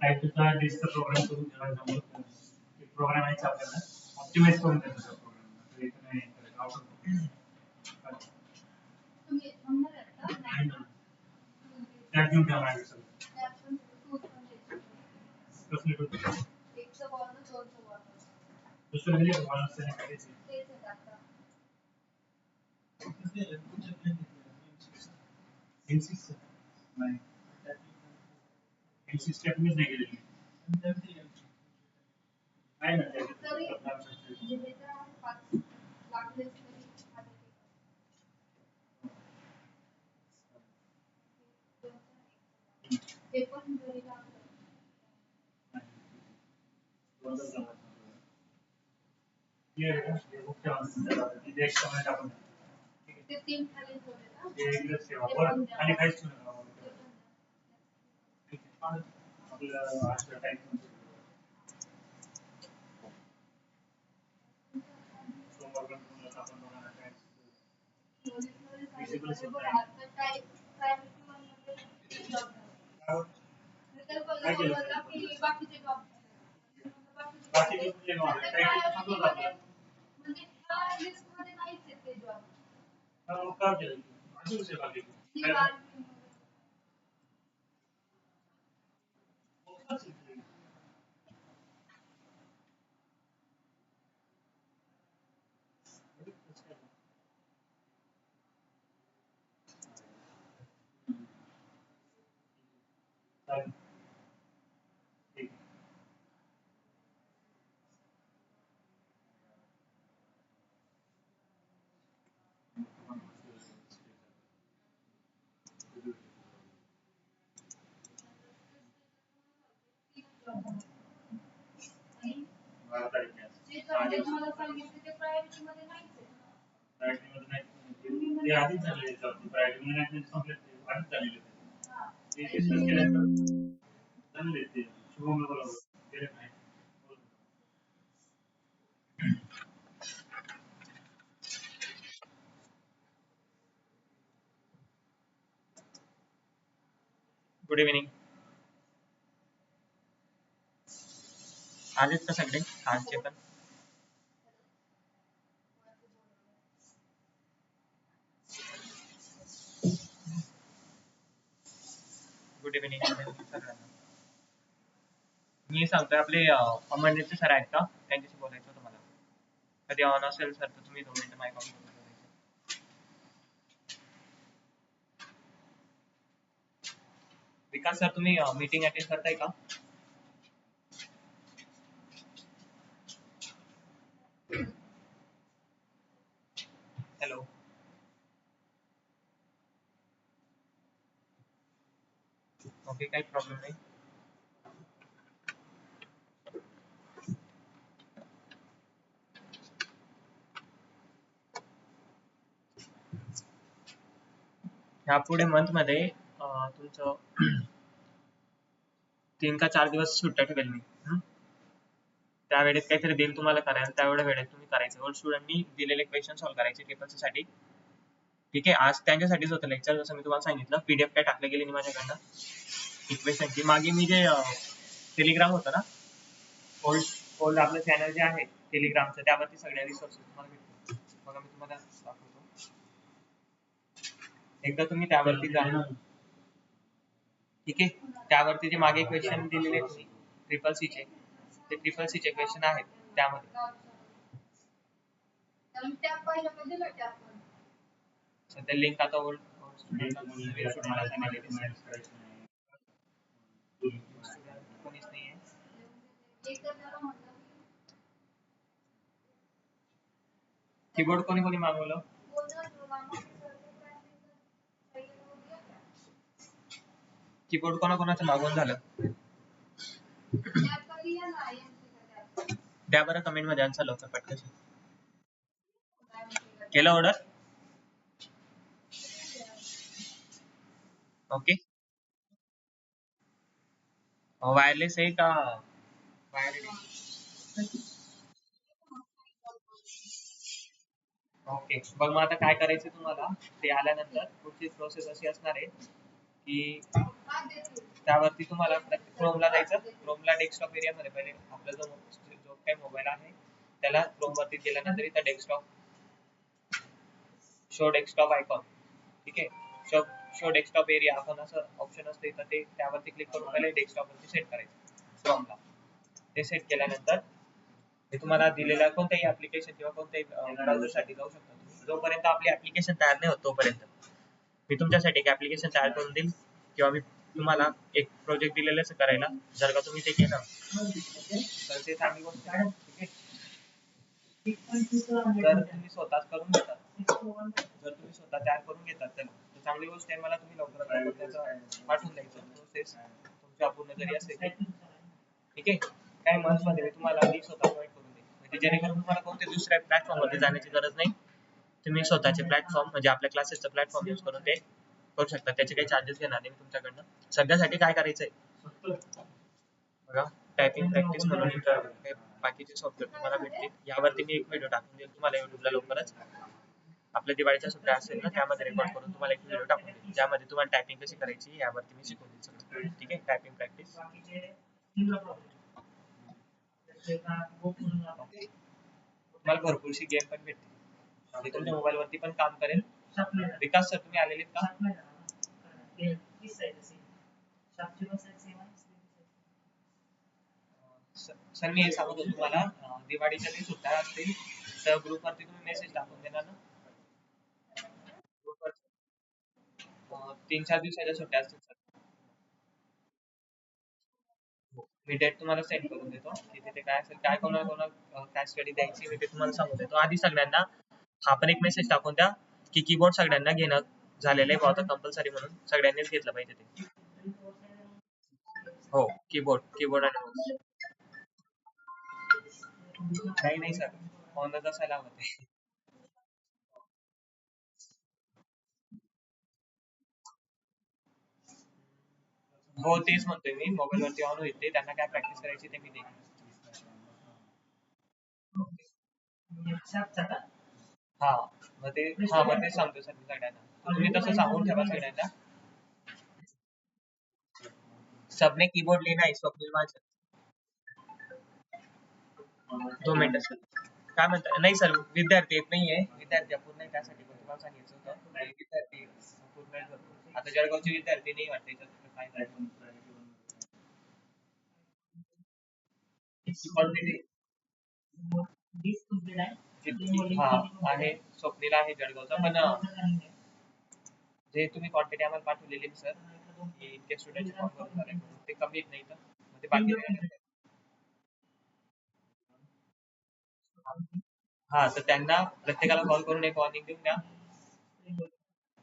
Type टूचा list programme करून ठेवायचा एक प्रोग्राम आहे आपल्याला ऑप्टिमाइज करून द्यायचा प्रोग्राम इथे नाही आउट तुम्ही म्हणणार का नाही ना त्यात घेऊन ठेवा आहे सर कसली टूल एकचा बॉर्डर दोनचा बॉर्डर दुसरं म्हणजे बॉर्डर सेट करायचे तेच आहे आता इन्सिस्ट नाही इन्सिस्ट स्टेप मी नाही केलेली आहे ना तरी म्हणजे त्याचा 5 लागले तरी ते पण जरी लागलं ये मुख्य म्हणजे एक समय आपण ते 3 खाली ठेवले ना ते एकच ठेवा वर आणि काहीच ठेवू नका आपलं आजचा टाइम सोमवार आपण बघणार काय विजिबल काय काय केलं बाकीचे जॉब बाकीचे कुठले जॉब आहे म्हणजे लिस्ट मध्ये नाहीच आहेत ते जॉब काय केलं अजून विषय बाकी मला सांगितलं ते प्रायोरिटी मध्ये नाहीच आहे प्रायोरिटी मध्ये नाही ते आधीच झालेले प्रायोरिटी मध्ये नाही संपले आधीच झालेले ते डिस्कस केल्यानंतर झाले ते शुभम बरोबर गेले नाही गुड इव्हनिंग आलेत का सगळे आजचे पण गुड इव्हनिंग सगळ्यांना मी सांगतोय आपले अमरनेचे सर आहेत का त्यांच्याशी बोलायचं तुम्हाला कधी ऑन असेल सर तर तुम्ही 2 मिनिटं माईक ऑन करून विकास सर तुम्ही मीटिंग अटेंड करताय का हॅलो ओके काही प्रॉब्लेम नाही यापुढे मंथ मध्ये तुमचं 3 का 4 दिवस सुट्ट्या ठेवेल मी त्या वेळेत काहीतरी देईल तुम्हाला करायला त्यावेळेस वेळेत तुम्ही करायचं ओल्ड स्टुडंटनी दिलेले क्वेश्चन सॉल्व्ह करायचे ट्रिपल साठी ठीक आहे आज त्यांच्यासाठीच होतं लेक्चर जसं मी तुम्हाला सांगितलं पीडीएफ काय टाकले गेली माझ्याकडनं इक्वेशनची मागे मी जे टेलिग्राम होतं ना ओल्ड आपलं चॅनल जे आहे टेलिग्रामचं त्यावरती सगळ्या रिसोर्सेस तुम्हाला भेटतील बघा मी तुम्हाला दाखवतो एकदा तुम्ही त्यावरती जा ठीक आहे त्यावरती जे मागे क्वेश्चन दिलेले तुम्ही ट्रिपल सी चे ते ट्रिपल सी चे क्वेश्चन आहेत त्यामध्ये सध्या लिंक आता ओल्ड कोणीच नाहीये कीबोर्ड कोणी कोणी मागवलं कीबोर्ड कोणाकोणाचं मागवून झालं द्या बरं कमेंट मध्ये आन्सर लवकर पटकन केलं ऑर्डर ओके वायरलेस आहे का वायर्ड ओके बघ मग आता काय करायचं तुम्हाला ते आल्यानंतर पुढची प्रोसेस अशी असणार आहे की त्यावरती तुम्हाला क्रोमला जायचं. क्रोमला डेस्कटॉप एरियामध्ये पहिले आपला जो काही मोबाईल आहे त्याला क्रोम वरती गेल्यानंतर इथं डेस्कटॉप शो डेस्कटॉप आयकॉन, ठीक आहे, शो डेस्कटॉप एरिया आपण असं ऑप्शन असतं इथं, ते त्यावरती क्लिक करून पहिले डेस्कटॉप वरती सेट करायचं क्रोमला. ते सेट केल्यानंतर हे तुम्हाला दिलेल्या कोणत्याही ऍप्लिकेशन किंवा कोणत्याही ब्राउझरसाठी जाऊ शकता तुम्ही. जोपर्यंत आपली ऍप्लिकेशन तयार नाही होत तोपर्यंत मी तुमच्यासाठी एक ऍप्लिकेशन तयार करून देईल किंवा मी तुम्हाला एक प्रोजेक्ट दिलेलं करायला. जर का तुम्ही ते केलं तर ते चांगली गोष्ट आहे, ठीक आहे. जर तुम्ही स्वतःच करून घेतात, जर तुम्ही स्वतः तयार करून घेतात तर चांगली गोष्ट आहे. मला तुम्ही लवकरात लवकर त्याचं पाठवून द्यायचं प्रोसेस तुमच्या पूर्ण जरी असेल, ठीक आहे. काही मंथमध्ये मी तुम्हाला मी स्वतः प्रोव्हाइड करून देईन, म्हणजे जेणेकरून तुम्हाला कोणत्या दुसऱ्या प्लॅटफॉर्मवरती जाण्याची गरज नाही. तुम्ही स्वतःचे प्लॅटफॉर्म म्हणजे आपल्या क्लासेसचं प्लॅटफॉर्म यूज करून ते करू शकता. त्याचे काही चार्जेस घेणार नाही मी तुमच्याकडनं. सध्यासाठी काय करायचंय बघा, टायपिंग प्रॅक्टिस म्हणून काही बाकीचे सॉफ्टवेअर तुम्हाला भेटतील. यावरती मी एक व्हिडिओ टाकून देईल तुम्हाला युट्यूबला लवकरच. आपल्या दिवाळीच्या सुट्ट्या असेल ना त्यामध्ये रेकॉर्ड करून तुम्हाला एक व्हिडिओ टाकून देईल, ज्यामध्ये तुम्हाला टायपिंग कशी करायची यावरती मी शिकवून देईल सगळं, ठीक आहे. टायपिंग प्रॅक्टिस तुम्हाला भरपूरशी गेम पण भेटतील, ते तुमच्या मोबाईल वरती पण काम करेल. विकास सर तुम्ही आलेले का? सर मी हे सांगत होतो तुम्हाला, दिवाळीच्या काही सुट्ट्या असतील तर ग्रुपवरती तुम्ही मेसेज टाकून देणार ना. ग्रुपवर 3-4 दिवसाच्या सुट्ट्या असतील सर. मी डेट तुम्हाला सेंड करून देतो की तिथे काय असेल, काय कोणाला काय स्टडी द्यायची मी ते तुम्हाला सांगून देतो. आधी सगळ्यांना हा पण एक मेसेज टाकून द्या की कीबोर्ड सगळ्यांना घेणं झालेलं आहे बहुधा कंपल्सरी, म्हणून सगळ्यांनीच घेतलं पाहिजे ते. हो, कीबोर्ड कीबोर्ड आणि माऊस. नाही नाही सर, ऑनच असायला हवं ते. हो तेच म्हणतोय मी, मोबाईल वरती ऑन होईल ते, त्यांना काय प्रॅक्टिस करायची ते मी देईन. हा मग ते सांगतो सर मी सगळ्यांना. तुम्ही तसं सांगून ठेवा सगळ्यांना. सबने कीबोर्ड लेना है स्वप्नील माझं. 2 मिनिटं सर. काय म्हणता? नाही सर, विद्यार्थी येत नाहीये, विद्यार्थी अपूर्ण आहे त्यासाठी पण तुम्हाला सांगितलं होतं. नाही, विद्यार्थी अपूर्ण आहे भरपूर. आता जळगावचे विद्यार्थी नाही वाटते याच्यात काय झालं. क्वांटिटी हा आहे, स्वप्नील आहे जळगावचा, पण जे तुम्ही क्वांटिटी आम्हाला पाठवलेली सर की इतके स्टुडंट फॉर्म भरून झाले म्हणून ते कम्प्लीट नाही तर मग ते बाकी हा, तर त्यांना प्रत्येकाला कॉल करून एक वॉर्निंग देऊन द्या,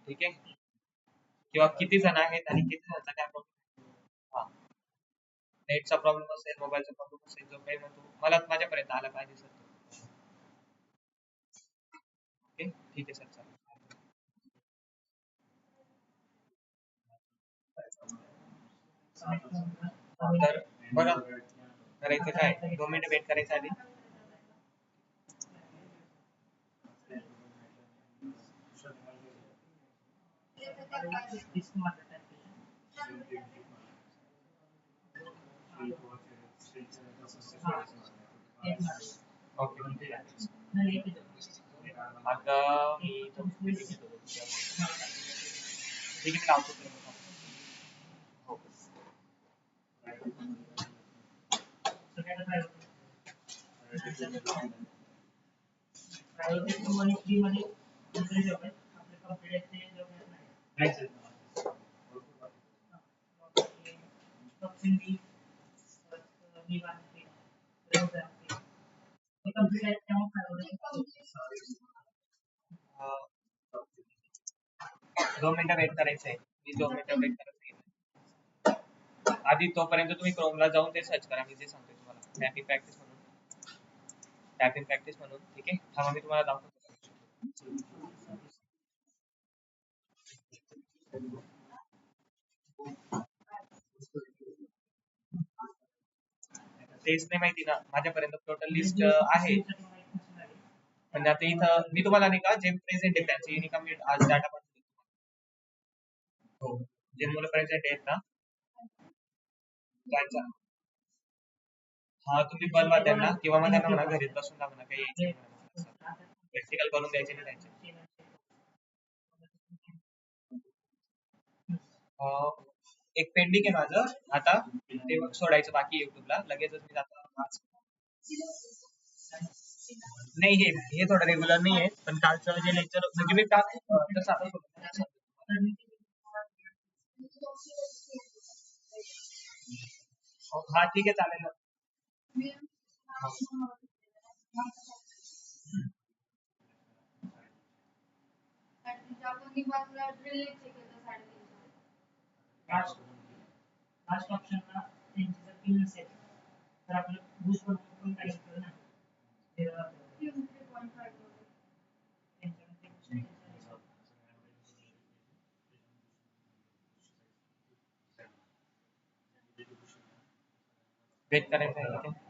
ठीक आहे. किंवा किती जण आहेत आणि किती जणांचा काय प्रॉब्लेम. हा, नेटचा प्रॉब्लेम असेल, मोबाईलचा प्रॉब्लेम असेल, जो काही म्हणतो मला माझ्यापर्यंत आला पाहिजे सर. ओके, ठीक आहे सर, चालेल. तर बघा करायचं काय, 2 मिनिटं वेट करायचं आधी. ओके, आता मी ठीक आहे लावतो. हो. अं, 2 मिनिटं वेट करायचं आहे. मी 2 मिनिटं वेट करायचं आधी. तोपर्यंत तुम्ही क्रोमला जाऊन ते सर्च करा, मी जे सांगतोय तुम्हाला टायपिंग प्रॅक्टिस म्हणून. टायपिंग प्रॅक्टिस म्हणून, ठीक आहे. थांबा मी तुम्हाला दाखवतो. तेच नाही माहिती ना, माझ्यापर्यंत टोटल लिस्ट आहे. म्हणजे आता इथं मी तुम्हाला नाही का जे प्रेझेंट आहे त्याची इन्कम्प्लीट आज डाटा पाठवतो. हो, जे मुलं प्रेझेंट आहेत ना त्यांचा हा तुम्ही बोलवा त्यांना किंवा मग त्यांना म्हणा घरीच बसून जा म्हणा काही यायचं प्रॅक्टिकल करून द्यायचे नाही त्यांचे. एक पेंडिंग आहे माझं आता ते मग सोडायचं बाकी युट्यूबला लगेचच मी जातो आज. नाही हे थोडं रेग्युलर नाही आहे पण कालचं जे लेक्चर म्हणजे मी काल तसं आता सोडलं. हा ठीक आहे चालेल ना. लास्ट ऑप्शनला त्यांची जर पिन नसेल तर आपलं बूस्ट पण काही शकतो ना वेट करायचं आहे ठीक आहे.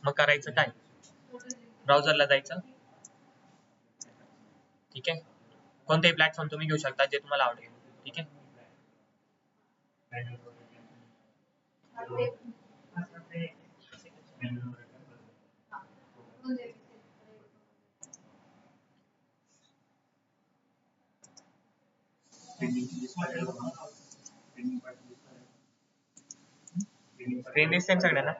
मग करायचं काय ब्राउझरला जायचं ठीक आहे. कोणतेही प्लॅटफॉर्म तुम्ही घेऊ शकता जे तुम्हाला आवडेल ठीक आहे. स्क्रीन दिसते सगळ्यांना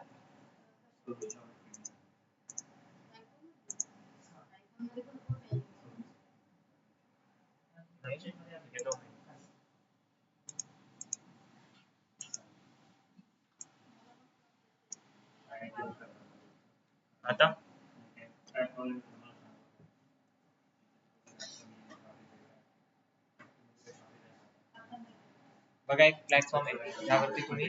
आता बघा एक प्लॅटफॉर्म आहे त्यावरती तुम्ही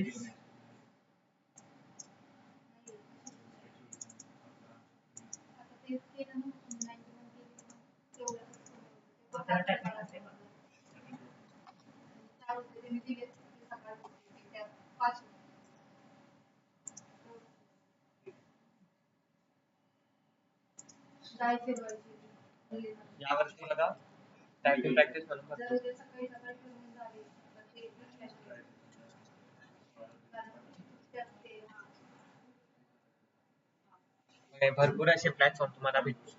यावरती बघा टायपिंग प्रॅक्टिस म्हणून भरपूर असे प्लॅटफॉर्म तुम्हाला भेटतील.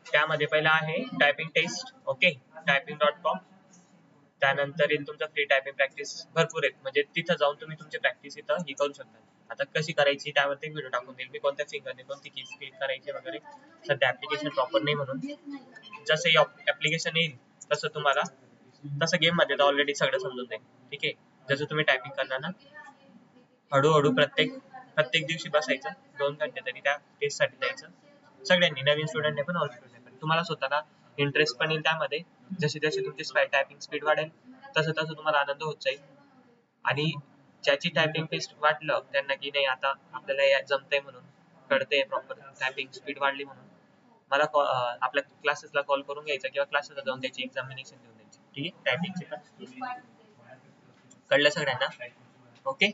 त्यामध्ये पहिला आहे टायपिंग टेस्ट ओके typing.com त्यानंतर येईल तुमचं फ्री टायपिंग प्रॅक्टिस भरपूर आहेत म्हणजे तिथं जाऊन तुम्ही तुमची प्रॅक्टिस इथं ही करू शकता. आता कशी करायची त्यावरती एक व्हिडिओ टाकून देईल मी कोणत्या फिंगरने कोणती कीज क्लिक करायची वगैरे. सध्या ऍप्लिकेशन प्रॉपर नाही म्हणून जसं ऍप्लिकेशन येईल तसं तुम्हाला तसं गेम मध्ये तर ऑलरेडी सगळं समजून जाईल ठीक आहे. जसं तुम्ही टायपिंग करणार ना हळूहळू प्रत्येक दिवशी बसायचं 2 घंटे तरी त्या टेस्ट साठी द्यायचं सगळ्यांनी नवीन स्टुडंटने पण ओल्ड स्टुडंटने पण. तुम्हाला स्वतःला इंटरेस्ट पण येईल त्यामध्ये जशी जशी तुमची टायपिंग स्पीड वाढेल तसं तसं तुम्हाला आनंद होत जाईल. आणि ज्याची टायपिंग टेस्ट वाटलं त्यांना की नाही आता आपल्याला जमतंय म्हणून कळतंय प्रॉपर टायपिंग स्पीड वाढली म्हणून मला आपल्या क्लासेसला कॉल करून घ्यायचा किंवा क्लासेसला जाऊन त्याची एक्झामिनेशन देऊन द्यायची ठीक आहे. टायपिंगचे कळलं सगळ्यांना ओके.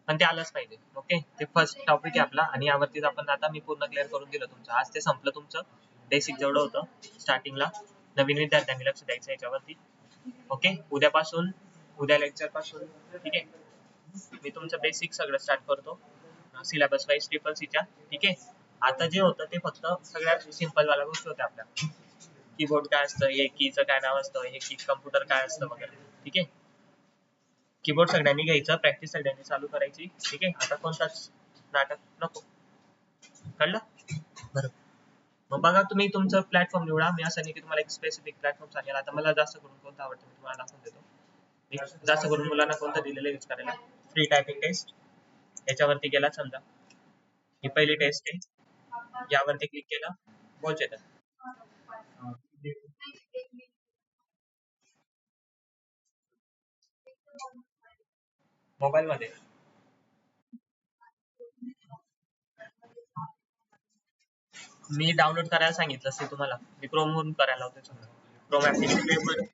पण ते आलंच पाहिजे ओके. ते फर्स्ट टॉपिक आहे आपला आणि यावरतीच आपण आता मी पूर्ण क्लिअर करून दिलं तुमचं. आज ते संपलं तुमचं बेसिक जेवढं होतं स्टार्टिंगला. नवीन विद्यार्थ्यांनी लक्ष द्यायचं याच्यावरती ओके. उद्या लेक्चर पासून ठीक आहे मी तुमचं बेसिक सगळं स्टार्ट करतो सिलेबस वाईज CCCच्या ठीक आहे. आता जे होतं ते फक्त सगळ्यात सिंपल वाल्या गोष्टी होत्या आपल्या. कीबोर्ड काय असतं हे कीचं काय नाव असतं हे की कम्प्युटर काय असतं वगैरे ठीक आहे. कीबोर्ड सगळ्यांनी घ्यायचं प्रॅक्टिस सगळ्यांनी चालू करायची ठीक आहे. आता कोणताच नाटक नको कळलं बरं. मग बघा तुम्ही तुमचं प्लॅटफॉर्म निवडा. मी असं नाही की तुम्हाला एक स्पेसिफिक प्लॅटफॉर्म सांगेल. आता मला जास्त करून कोणतं आवडतं मी तुम्हाला दाखवून देतो. जास्त करून मुलांना कोणतं दिलेलं यूज करायला फ्री टायपिंग टेस्ट याच्यावरती गेला समजा, ही पहिली टेस्ट आहे, यावरती क्लिक केलं, बोच येतात. मोबाईल मध्ये मी डाउनलोड करायला सांगितलं असेल तुम्हाला, मी क्रोम वरून करायला होते समजा, क्रोम ऍप्लिकेशन.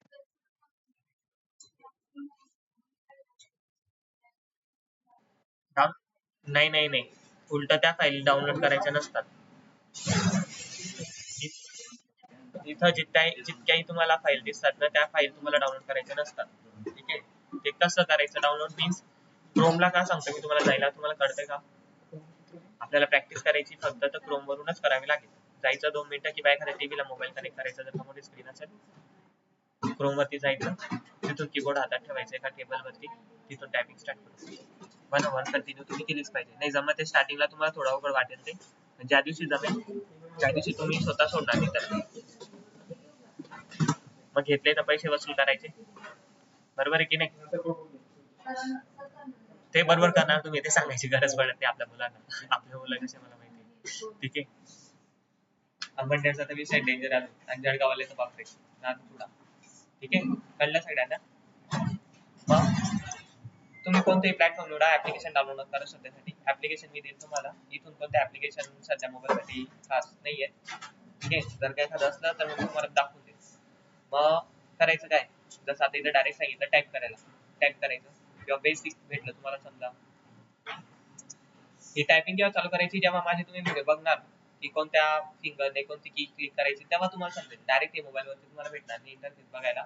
नाही नाही नाही, उलट त्या फाईल डाउनलोड करायच्या नसतात. इथं जितक्याही तुम्हाला फाईल दिसतात ना, त्या फाईल तुम्हाला डाउनलोड करायच्या नसतात. ठीक आहे, ते कसं करायचं डाउनलोड मीन्स, क्रोमला का सांगतो मी तुम्हाला जायला, तुम्हाला कळतंय का? आपल्याला प्रॅक्टिस करायची फक्त तर क्रोम वरूनच करावी लागेल. जायचं 2 मिनिटं किंवा एखाद्या टीव्हीला मोबाईल कनेक्ट करायचा, जर मोठी स्क्रीन असेल, क्रोम वरती जायचं, तिथून कीबोर्ड हातात ठेवायचं एका टेबल वरती, तिथून टायपिंग स्टार्ट करायचं. 1 1 कंटिन्यू तुम्ही केलीच पाहिजे. नाही जमत ते स्टार्टिंगला तुम्हाला थोडं अवघड वाटेल, ते ज्या दिवशी जमेल त्या दिवशी तुम्ही स्वतः सोडणार नाही तर. मग घेतले तर पैसे वसूल करायचे, बरोबर आहे की नाही? ते बरोबर करणार तुम्ही, ते सांगायची गरज पडत नाही आपल्या मुलांना, आपल्या मुलं कसे मला माहिती. ठीक आहे, अंबरनेरचा तर विषय डेंजर आहे, आणि जळगाववाले तर बापरे नाद थोडा. ठीक आहे, कळलं सगळ्यांना? मग तुम्ही कोणतेही प्लॅटफॉर्म निवडा, ऍप्लिकेशन डाउनलोड करा सध्यासाठी. ऍप्लिकेशन मी देईल तुम्हाला, इथून कोणते ऍप्लिकेशन सध्या मोबाईलसाठी खास नाहीये. ठीक आहे, जर काही एखादं असलं तर मी तुम्हाला दाखवून देईल. मग करायचं काय, जसं आता इथं डायरेक्ट सांगितलं टाईप करायला, टाईप करायचं किंवा बेसिक भेटलं तुम्हाला समजा, ही टायपिंग जेव्हा चालू करायची, जेव्हा माझे तुम्ही व्हिडिओ बघणार की कोणत्या फिंगरने कोणती की क्लिक करायची, तेव्हा तुम्हाला समजेल. डायरेक्ट हे मोबाईलवरती तुम्हाला भेटणार नाही इंटरफेस बघायला.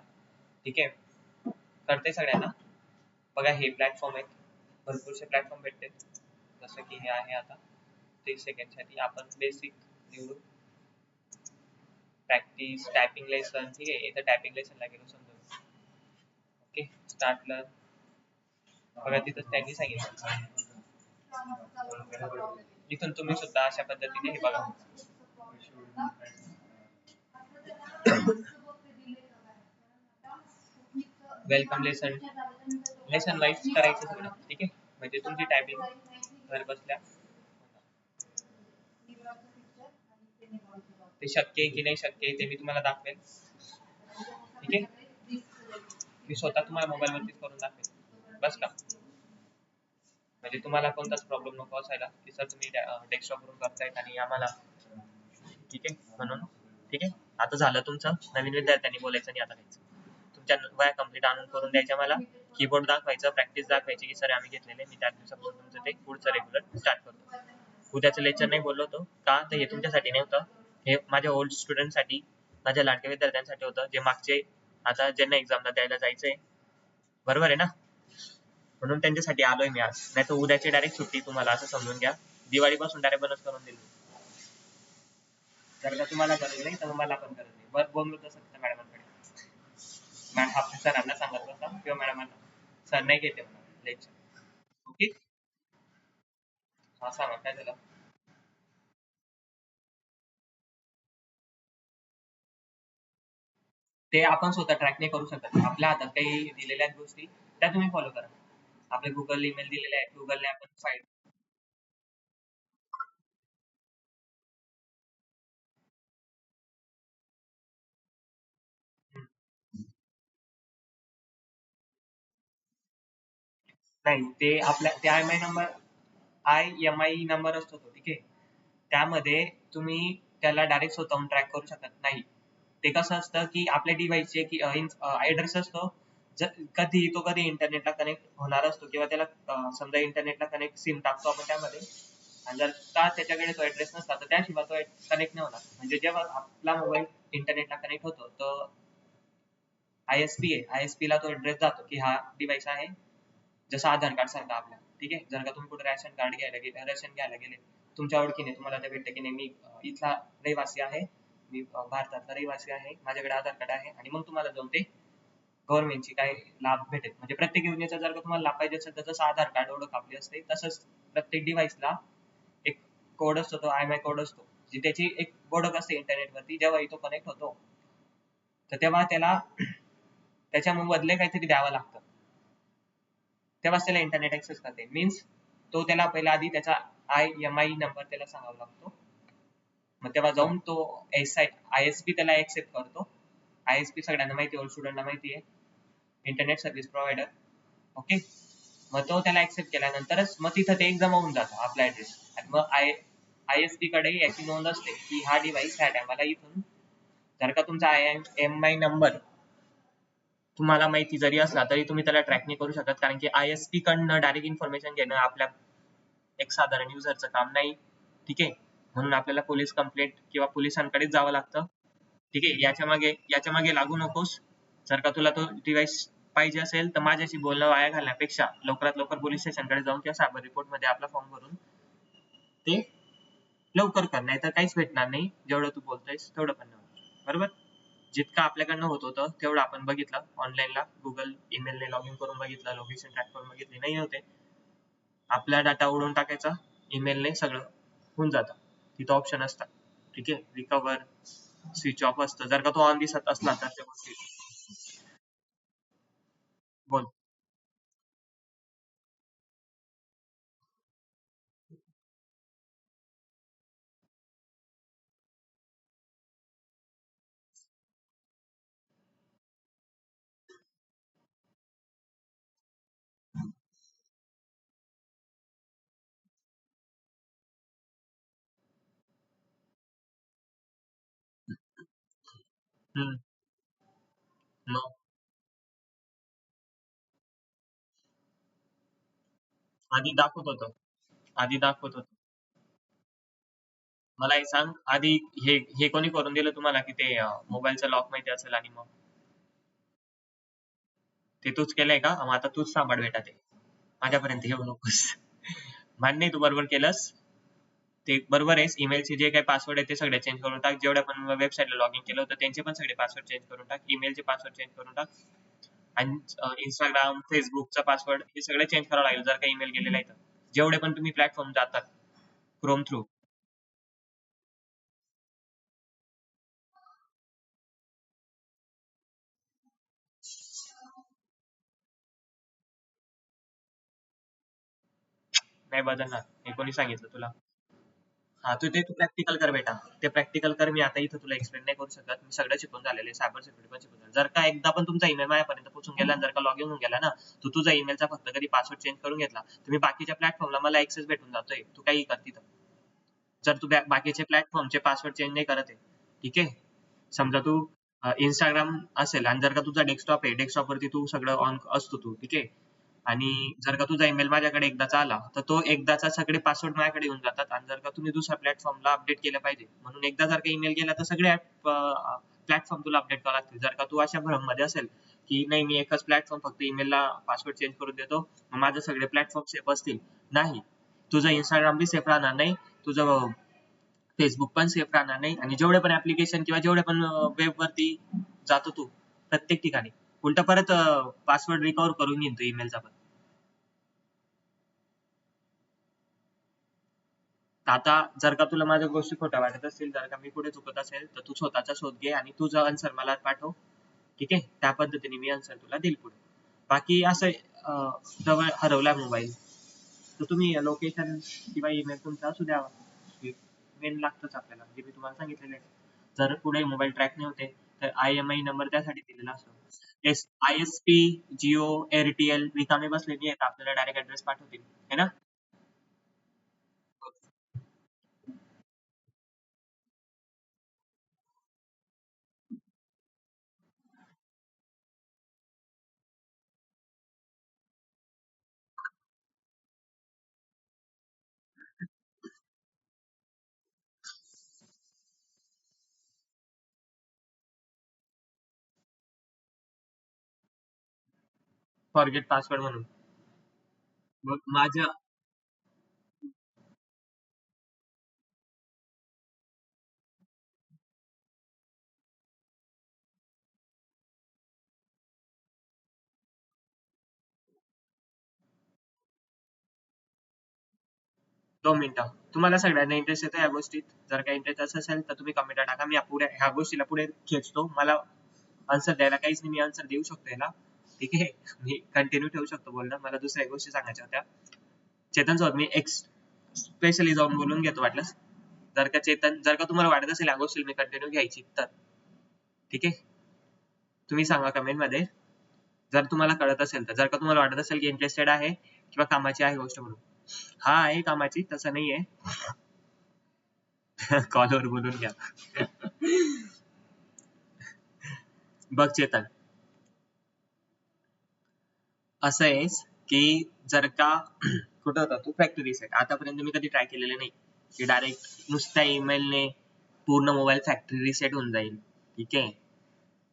ठीक आहे, कळतंय सगळ्यांना? बघा हे प्लॅटफॉर्म आहेत, भरपूरसे प्लॅटफॉर्म भेटते, जसं की हे आहे. आता 30 सेकंडसाठी आपण बेसिक निवडू, प्रॅक्टिस टायपिंग लेसन. ठीक आहे, इथं टायपिंग लेसनला गेलो समजा. ओके, स्टार्टला बघा तिथं त्यांनी सांगितलं, इथून तुम्ही सुद्धा अशा पद्धतीने हे बघा. वेलकम लेसन, लेसन वाईज करायचं सगळं. ठीक आहे, म्हणजे तुमची टायपिंग घर बसल्या ते शक्य आहे की नाही शक्य आहे ते मी तुम्हाला दाखवेल. ठीक आहे, मी स्वतः तुम्हाला मोबाईल वरतीच करून दाखवेल, बस का? म्हणजे तुम्हाला कोणताच प्रॉब्लेम नको असायला की सर तुम्ही डेस्कटॉप वरून करतायत आणि आम्हाला. ठीक आहे, म्हणून ठीक आहे. आता झालं तुमचं, नवीन विद्यार्थ्यांनी बोलायचं नाही आता काहीच. तुमच्या वया कंप्लीट आणून करून द्यायच्या मला, कीबोर्ड दाखवायचं, प्रॅक्टिस दाखवायची की सर आम्ही घेतलेले, मी 4 दिवसापासून तुमचं ते पुढचं रेग्युलर स्टार्ट करतो. उद्याचं लेक्चर नाही बोललो होतो का, तर हे तुमच्यासाठी नाही होतं, हे माझ्या ओल्ड स्टुडंटसाठी, माझ्या लाडक्या विद्यार्थ्यांसाठी होतं, जे मागचे आता ज्यांना एक्झामला द्यायला जायचंय, बरोबर आहे ना, म्हणून त्यांच्यासाठी आलोय मी आज. नाही तर उद्याची डायरेक्ट सुट्टी तुम्हाला, असं समजून घ्या. दिवाळीपासून डायरेक्ट बंदच करून दिली. जर का तुम्हाला गरज नाही तर मला पण गरज नाही. बस बोललो तसं त्या मॅडमांकडे, मॅडम सरांना सांगत बसा किंवा मॅडमांना, सर नाही घेते म्हणा लेक्चर. ओके, हा सांगा काय झालं. ते आपण स्वतः ट्रॅक नाही करू शकत, आपल्या हातात काही दिलेल्या आहेत गोष्टी, त्या तुम्ही फॉलो करा. आपले गुगल ईमेल दिलेले आहेत, गुगलने आपण फाईल. नाही, ते आपल्या ते IMI नंबर असतो तो. ठीक आहे, त्यामध्ये तुम्ही त्याला डायरेक्ट स्वतःहून ट्रॅक करू शकत नाही. ते कसं असतं की आपल्या डिव्हाइसचे की ऍड्रेस असतो, कधी तो कधी इंटरनेटला कनेक्ट होणार असतो, किंवा त्याला समजा इंटरनेटला कनेक्ट सिम टाकतो आपण त्यामध्ये, आणि जर का त्याच्याकडे तो ऍड्रेस नसला तर त्याशिवाय तो कनेक्ट नाही होणार. म्हणजे जेव्हा आपला मोबाईल इंटरनेटला कनेक्ट होतो तर ISP आहे, ISP ला तो ऍड्रेस जातो की हा डिव्हाइस आहे, जसं आधार कार्ड सारखं आपलं. ठीक आहे, जर का तुम्ही कुठे रेशन कार्ड घ्यायला गेले, रेशन घ्यायला गेले, तुमच्या ओळखीने तुम्हाला ते भेटतं की नाही मी इथला रहिवासी आहे, मी भारतातला रहिवासी आहे, माझ्याकडे आधार कार्ड आहे, आणि मग तुम्हाला जाऊन ते गव्हर्नमेंटची काय लाभ भेटेल. म्हणजे प्रत्येक योजनेचा जर का तुम्हाला लाभ पाहिजे असेल तर जसं आधार कार्ड ओळख आपली असते, तसंच प्रत्येक डिव्हाइसला एक कोड असतो, तो IMI कोड असतो, जी त्याची एक ओळख असते इंटरनेटवरती. जेव्हा तो कनेक्ट होतो तर तेव्हा त्याला त्याच्या बदले काहीतरी द्यावं लागतं, तेव्हाच त्याला इंटरनेट ऍक्सेस करते. मीन्स तो त्याला पहिला आधी त्याचा IMI नंबर त्याला सांगावा लागतो. मग तेव्हा जाऊन तो ISP त्याला एक्सेप्ट करतो. ISP सगळ्यांना माहिती आहे, स्टुडंटला माहिती आहे, इंटरनेट सर्व्हिस प्रोव्हायडर. ओके, मग तो त्याला एक्सेप्ट केल्यानंतरच मग तिथं ते एक्झाम होऊन जातो आपला ऍड्रेस. आणि मग ISP कडे याची नोंद असते की हा डिव्हाइस ह्या टायमाला इथून, जर का तुमचा IMI नंबर तुम्हाला माहिती जरी असला तरी तुम्ही त्याला ट्रॅक नाही करू शकत, कारण की ISP कडनं डायरेक्ट इन्फॉर्मेशन घेणं आपल्या एक साधारण युजरचं काम नाही. ठीक आहे, म्हणून आपल्याला पोलीस कंप्लेंट किंवा पोलिसांकडेच जावं लागतं. ठीक आहे, याच्या मागे लागू नकोस. जर का तुला तो डिव्हाइस पाहिजे असेल तर माझ्याशी बोलणं वाया घालण्यापेक्षा लवकरात लवकर पोलीस स्टेशनकडे जाऊन किंवा सायबर रिपोर्ट मध्ये आपला फॉर्म भरून ते लवकर कर, नाही तर काहीच भेटणार नाही. जेवढं तू बोलतोयस तेवढं पण नाही, बरोबर. जितकं आपल्याकडनं होत होतं तेवढं आपण बघितलं ऑनलाईनला, गुगल ईमेलने लॉग इन करून बघितलं, लोकेशन ट्रॅक करून बघितली, नाही होते. आपला डाटा उडवून टाकायचा, ईमेलने सगळं होऊन जातं. तिथं ऑप्शन असतात. ठीक आहे, रिकवर, स्विच ऑफ असतं. जर का तो ऑन दिसत असला तर त्या गोष्टी बोल. हम्म. मग आधी दाखवत होतं, आधी दाखवत होतं. मला एक सांग आधी, हे हे कोणी करून दिलं तुम्हाला की ते मोबाईलचा लॉक माहिती असेल आणि मग ते तूच केलंय का? मग आता तूच सांभाळ बेटा ते, माझ्यापर्यंत येऊ नकोस. मान्य आहे, तू बरोबर केलंस, ते बरोबर आहे. ईमेलचे जे काही पासवर्ड आहे ते सगळे चेंज करून टाक. जेवढ्या पण वेबसाईटला लॉग इन केलं होतं त्यांचे पण सगळे पासवर्ड चेंज करून टाक. ईमेलचे पासवर्ड चेंज करून टाक. आणि इंस्टाग्राम, फेसबुकचा पासवर्ड हे सगळं चेंज करावं लागेल जर का ईमेल गेलेला आहे तर. जेवढे पण तुम्ही प्लॅटफॉर्म जातात क्रोम थ्रू. नाही बदलणार, हे कोणी सांगितलं तुला? हा, तू प्रॅक्टिकल कर बेटा, ते प्रॅक्टिकल कर. मी आता इथं तुला एक्सप्लेन नाही करू शकत. मी सगळं शिकून झालेलं आहे, सायबर सिक्युरिटी पण शिकून झालं. जर का एकदा पण तुमचा ईमेल माझ्यापर्यंत पोहोचून गेला, जर का लॉग इन होऊन गेला ना, तू तुझा ईमेलचा फक्त कधी पासवर्ड चेंज करून घेतला तर मी बाकीच्या प्लॅटफॉर्मला मला ऍक्सेस भेटून जातोय. तू काही कर तिथं. जर तू बाकीचे प्लॅटफॉर्मचे पासवर्ड चेंज नाही करत आहे, ठीक आहे. समजा तू इंस्टाग्राम असेल आणि जर का तुझा डेस्कटॉप आहे, डेस्कटॉप वरती तू सगळं ऑन असतो तू, ठीक आहे. आणि जर का तुझा ईमेल माझ्याकडे एकदाचा आला तर तो एकदाचा सगळे पासवर्ड माझ्याकडे येऊन जातात. आणि जर का तुम्ही दुसऱ्या प्लॅटफॉर्मला अपडेट केलं पाहिजे म्हणून एकदा जर का ईमेल गेला तर सगळे प्लॅटफॉर्म तुला अपडेट करावे लागतील. जर का तू अशा भ्रममध्ये असेल की नाही मी एकच प्लॅटफॉर्म फक्त ईमेलला पासवर्ड चेंज करून देतो मग माझे सगळे प्लॅटफॉर्म सेफ असतील, नाही. तुझं इंस्टाग्राम बी सेफ राहणार नाही, तुझं फेसबुक पण सेफ राहणार नाही, आणि जेवढे पण ऍप्लिकेशन किंवा जेवढे पण वेब वरती जातो तू प्रत्येक ठिकाणी उलट परत पासवर्ड रिकव्हर करून घेतो ईमेलचा पण. आता जर का तुला माझ्या गोष्टी खोट्या वाटत असतील, जर का मी पुढे चुकत असेल तर तू स्वतःचा शोध घे आणि तुझा आन्सर मला पाठव. ठीक आहे, त्या पद्धतीने मी आन्सर तुला देईल पुढे. बाकी असं जवळ हरवला मोबाईल तर तुम्ही लोकेशन किंवा ईमेल तुमचा असू द्यावा, मेन लागतच आपल्याला, जे मी तुम्हाला सांगितलेलं आहे. जर पुढे मोबाईल ट्रॅक नाही होते तर IMI नंबर त्यासाठी दिलेला असतो. ISP, जिओ, एअरटेल रिकामे बसलेली आहेत, आपल्याला डायरेक्ट ऍड्रेस पाठवतील, है ना. फॉरगेट पासवर्ड म्हणून. मग माझ्या 2 मिनिटं. तुम्हाला सगळ्यांना इंटरेस्ट येतो या गोष्टीत? जर काही इंटरेस्ट असेल तर तुम्ही कमेंट टाका. मी पुढे ह्या गोष्टीला पुढे खेचतो. मला आन्सर द्यायला काहीच नाही, मी आन्सर देऊ शकतो याला. ठीक आहे, मी कंटिन्यू ठेवू शकतो बोलणं. मला दुसऱ्या गोष्टी सांगायच्या होत्या. चेतन सोबत मी स्पेशली जाऊन बोलून घेतो वाटलंस. जर का तुम्हाला वाटत असेल ह्या गोष्टी मी कंटिन्यू घ्यायची तर ठीक आहे, तुम्ही सांगा कमेंट मध्ये जर तुम्हाला कळत असेल तर. जर का तुम्हाला वाटत असेल की इंटरेस्टेड आहे किंवा कामाची आहे गोष्ट म्हणून, हा आहे कामाची, तसं नाहीये. कॉलवर बोलून घ्या. बघ चेतन, असं आहेस की जर का कुठं होता तू, फॅक्टरी सेट. आतापर्यंत मी कधी ट्राय केलेलं नाही की डायरेक्ट नुसत्या ईमेलने पूर्ण मोबाईल फॅक्टरी रिसेट होऊन जाईल, ठीक आहे,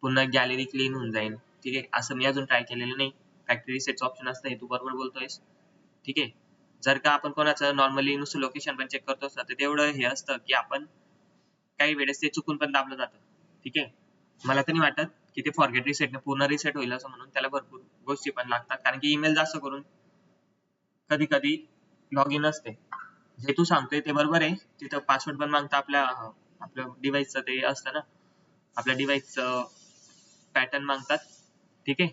पुन्हा गॅलरी क्लीन होऊन जाईल, ठीक आहे, असं मी अजून ट्राय केलेलं नाही. फॅक्टरी रिसेटचं ऑप्शन असतं, हे तू बरोबर बोलतोयस, ठीक आहे. जर का आपण कोणाचं नॉर्मली नुसतं लोकेशन पण चेक करतो असतं तर तेवढं हे असतं की आपण काही वेळेस ते चुकून पण दाबलं जातं, ठीक आहे. मला तर नाही वाटत की ते फॉरगेट रिसेटने पूर्ण रिसेट होईल असं, म्हणून त्याला भरपूर गोष्टी पण लागतात, कारण की ईमेल जास्त करून कधी कधी लॉग इन असते. जे तू सांगतोय ते बरोबर आहे, तिथं पासवर्ड पण मागतं आपल्या डिव्हाइसचं ते असतं ना, आपल्या डिव्हाइसचं पॅटर्न मागतात, ठीक आहे.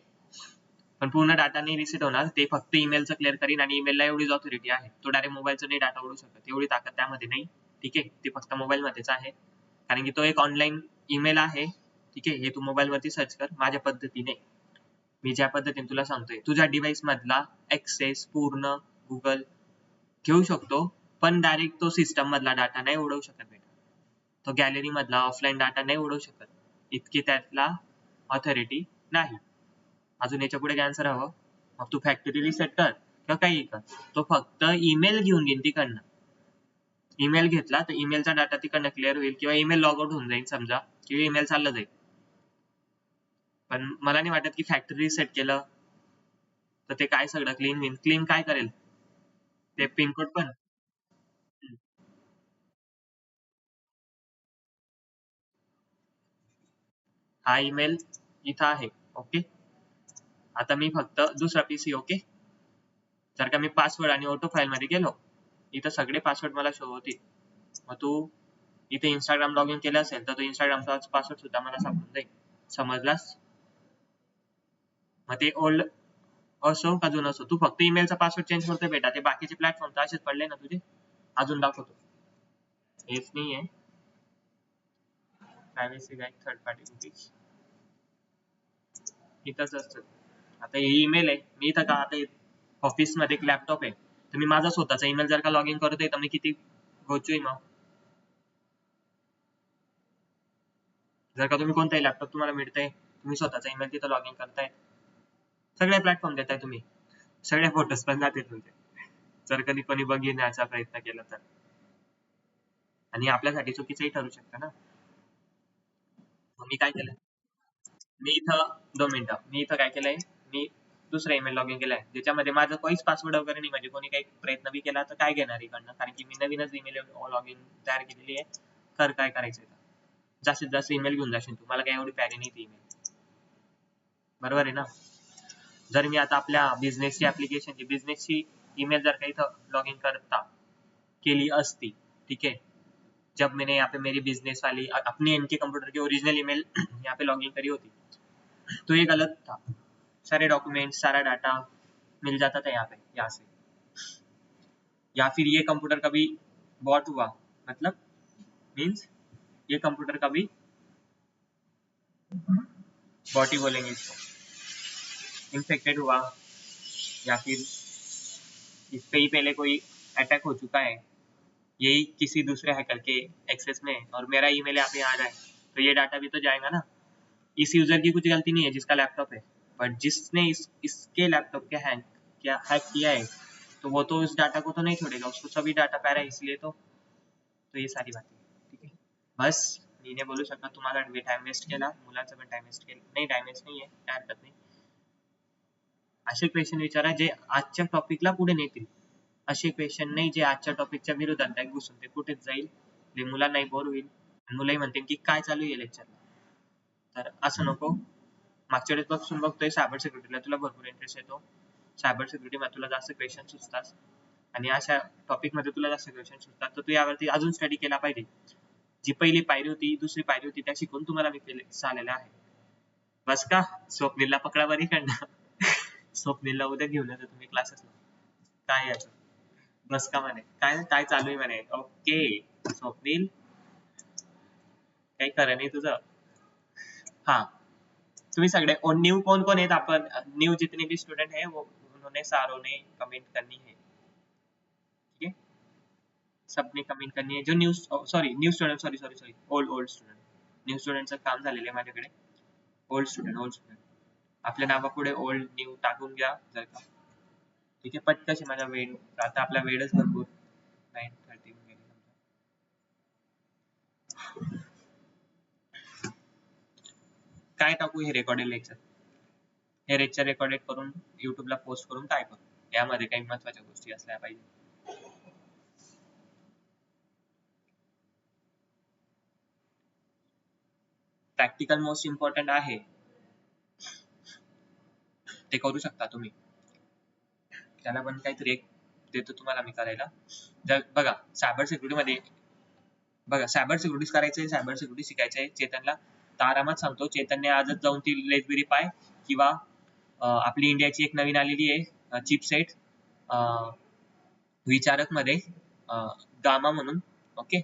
पण पूर्ण डाटा नाही रिसेट होणार, ते फक्त ईमेलचं क्लिअर करीन, आणि ईमेलला एवढीच ऑथॉरिटी आहे, तो डायरेक्ट मोबाईलचं नाही डाटा ओढू शकत, एवढी ताकद त्यामध्ये नाही, ठीक आहे. ते फक्त मोबाईल मध्येच आहे, कारण की तो एक ऑनलाईन ईमेल आहे, ठीक आहे. हे तू मोबाईल वरती सर्च कर माझ्या पद्धतीने, मी ज्या पद्धतीने तुला सांगतोय. तुझ्या डिव्हाइस मधला ऍक्सेस पूर्ण गुगल घेऊ शकतो, पण डायरेक्ट तो सिस्टम मधला डाटा नाही उडवू शकत बेटा. तो गॅलरी मधला ऑफलाईन डाटा नाही उडवू शकत, इतकी त्यातला ऑथॉरिटी नाही. अजून याच्या पुढे काय आन्सर हवं? मग तू फॅक्टरी रिसेट कर किंवा काही कर, तो फक्त ईमेल घेऊन घेईन तिकडनं. ईमेल घेतला तर ईमेलचा डाटा तिकडनं क्लिअर होईल, किंवा ईमेल लॉग आउट होऊन जाईल समजा, किंवा ईमेल चाललं जाईल. पण मला नाही वाटत की फॅक्टरी रिसेट केलं तर ते काय सगळं क्लीन होईल. क्लीन काय करेल ते पिनकोड पण. हा ईमेल इथं आहे, ओके. आता मी फक्त दुसरा पीसी, ओके. जर का मी पासवर्ड आणि ऑटो फाईल मध्ये गेलो, इथं सगळे पासवर्ड मला शो होतील. मग तू इथे इंस्टाग्राम लॉग इन केलं असेल तर तो इंस्टाग्रामचा पासवर्ड सुद्धा मला सापडून जाईल, समजलास? मग ते ओल्ड असो का जुनं असो, तू फक्त ईमेलचा पासवर्ड चेंज करतोय बेटा, ते बाकीचे प्लॅटफॉर्म तर असेच पडले ना तुझे. अजून दाखवतो, हेच नाहीये privacy guide third party cookies, इथंच असतं. आता हे ईमेल आहे, मी इथं का आता ऑफिस मध्ये एक लॅपटॉप आहे, तर मी माझा स्वतःचा ईमेल जर का लॉग इन करतोय तर मी किती गोचोय मग. जर का तुम्ही कोणताही लॅपटॉप तुम्हाला मिळतंय, तुम्ही स्वतःचा ईमेल तिथं लॉग इन करताय, सगळे प्लॅटफॉर्म देताय तुम्ही, सगळे फोटोज पण जातील तुमचे, जर कधी कोणी बघण्याचा प्रयत्न केला तर, आणि आपल्यासाठी चुकीचंही ठरू शकतं ना. मग मी काय केलं, मी इथं 2 मिनिटं, मी इथं काय केलंय, मी दुसरा ईमेल लॉग इन केलाय, ज्याच्यामध्ये माझं काहीच पासवर्ड वगैरे नाही, म्हणजे कोणी काही प्रयत्न बी केला तर काय घेणार इकडनं, कारण की मी नवीनच ईमेल लॉग इन तयार केलेली आहे. कर काय करायचंय, जास्तीत जास्त ईमेल घेऊन जाशील तू, मला काही एवढी प्यारी नाही ती ईमेल, बरोबर आहे ना. जर मी आता आपल्या बिझनेसची ऍप्लिकेशनची बिझनेसची ईमेल जर का इथं लॉग इन करता केली असती, ठीक है, जब मैंने यहाँ पे मेरी बिजनेस वाली अपनी इनके कंप्यूटर की ओरिजिनल ईमेल यहाँ पे लॉग इन करी होती, तो ये गलत था, सारे डॉक्यूमेंट सारा डाटा मिल जाता था यहाँ पे, यहाँ से. या फिर ये कंप्यूटर कभी बॉट हुआ, मतलब मीन्स ये कंप्यूटर कभी बॉट ही बोलेंगे इसको, इन्फेक्टेड हुआ, या फिर इस पे ही पहले कोई अटैक हो चुका है, यही किसी दूसरे हैकर के एक्सेस में, और मेरा ईमेल यहाँ पे आ रहा है, तो ये डाटा भी तो जाएगा ना. इस यूजर की कुछ गलती नहीं है जिसका लैपटॉप है, बट जिसने इसके लैपटॉप के हैक किया है, तो वो तो इस डाटा को तो नहीं छोड़ेगा, उसको सभी डाटा पा रहा है, इसलिए तो ये सारी बातें, ठीक है. बस मी नाही बोलू शकत तुम्हाला, टाइम वेस्ट केला, मुलांचा पण टाइम वेस्ट केला नाही, टाइम वेस्ट नाही आहे, काय हरकत नाही. असे क्वेश्चन विचारा जे आजच्या टॉपिकला पुढे नेतील, असे क्वेश्चन नाही जे आजच्या टॉपिकच्या विरोधात डायरेक्ट घुसून ते कुठेच जाईल, ते मुलांनाही बोर होईल, मुलंही म्हणतील की काय चालू आहे लेक्चरला. तर असं नको. मागच्या वेळेस पासून बघतोय सायबर सिक्युरिटीला तुला भरपूर इंटरेस्ट येतो, सायबर सिक्युरिटी मध्ये तुला जास्त क्वेश्चन सुचतात, आणि अशा टॉपिक मध्ये तुला जास्त क्वेश्चन सुचतात, तर तू यावरती अजून स्टडी केला पाहिजे. जी पहिली पायरी होती, दुसरी पायरी होती, त्या शिकून तुम्हाला मी केले चाललेलं आहे. बस का, स्वप्नीलला पकडा बरी कडनं. स्वप्नीलला उद्या घेऊन येतो तुम्ही क्लासेसला, काय याचं बस का म्हणे, काय काय चालू आहे म्हणे. ओके स्वप्नील, काही खरं नाही तुझं. हा, तुम्ही सगळे न्यू कौन कौन है, अपन न्यू जितने भी स्टूडेंट हैं वो उन्होंने सारों ने कमेंट करनी है, ठीक है, सबने कमेंट करनी है. जो new sorry new student, sorry sorry sorry old student, new स्टुडंटचं काम झालेलं आहे माझ्याकडे. ओल्ड स्टुडंट आपल्या नावापुढे ओल्ड न्यू टाकून घ्या जर का, ठीक आहे. पटकशी माझा वेळ, आता आपला वेळच भरपूर 9:30 गेली. काय टाकू हे रेकॉर्डेड लेक्चर, हे लेक्चर रेकॉर्डेड करून युट्यूबला पोस्ट करून काय करू, यामध्ये काही महत्वाच्या गोष्टी असल्या पाहिजे. प्रॅक्टिकल मोस्ट इम्पॉर्टंट आहे, ते करू शकता तुम्ही. त्याला पण काहीतरी एक देतो तुम्हाला मी करायला. जर बघा सायबर सिक्युरिटी मध्ये, बघा सायबर सिक्युरिटी करायचंय, सायबर सिक्युरिटी शिकायचंय चेतनला, तर आरामात सांगतो. चेतनने आजच जाऊन ती रेस्पबेरी पाय किंवा आपली इंडियाची एक नवीन आलेली आहे चिपसेट विचारक मध्ये गामा म्हणून, ओके,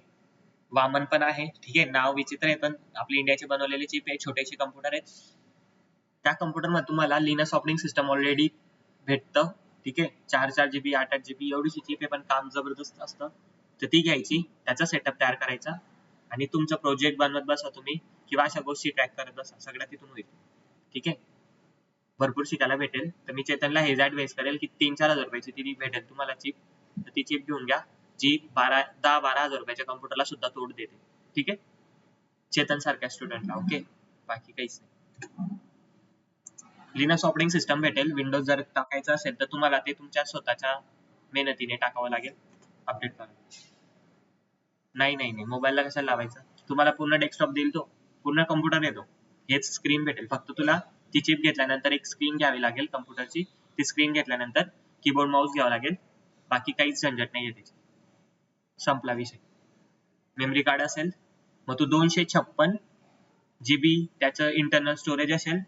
वामन पण आहे, ठीक आहे. नाव विचित्र आहे पण आपली इंडियाची बनवलेली चिप आहे, छोटेसे कम्प्युटर आहेत. त्या कम्प्युटर मध्ये तुम्हाला लिनक्स ऑपरेटिंग सिस्टम ऑलरेडी भेटतं, ठीक आहे. 4 GB 8 GB एवढीशी चिप आहे, पण काम जबरदस्त असतं. तर ती घ्यायची, त्याचा सेटअप तयार करायचा आणि तुमचं प्रोजेक्ट बनवत बसा तुम्ही, किंवा अशा गोष्टी ट्रॅक करत बसा, सगळ्या तिथून होईल, ठीक आहे. भरपूर शिकायला भेटेल. तर मी चेतनला हेच ऍडवाइस करेल की 3-4 हजार रुपयाची ती भेटेल तुम्हाला चिप, तर ती चिप घेऊन घ्या, जी 10-12 हजार रुपयाच्या कम्प्युटरला सुद्धा तोड देते, ठीक आहे, चेतन सारख्या स्टुडंटला. ओके, बाकी काहीच नाही. लिनक्स ऑपरेटिंग सिस्टम भेटेल. विंडोज जर टाकायचं असेल तर तुम्हाला ते तुमच्या स्वतःच्या मेहनतीने टाकावं लागेल, अपडेट करून. नाही नाही नाही, मोबाईलला कशाला लावायचं, तुम्हाला पूर्ण डेस्कटॉप देईल तो, पूर्ण कम्प्युटर येतो, हेच स्क्रीन भेटेल. फक्त तुला ती चिप घेतल्यानंतर एक स्क्रीन घ्यावी लागेल कम्प्युटरची, ती स्क्रीन घेतल्यानंतर कीबोर्ड माऊस घ्यावा लागेल, बाकी काहीच झंझट नाही आहे त्याची, संपला विषय. मेमरी कार्ड असेल मग तू 256 GB त्याचं इंटरनल स्टोरेज असेल,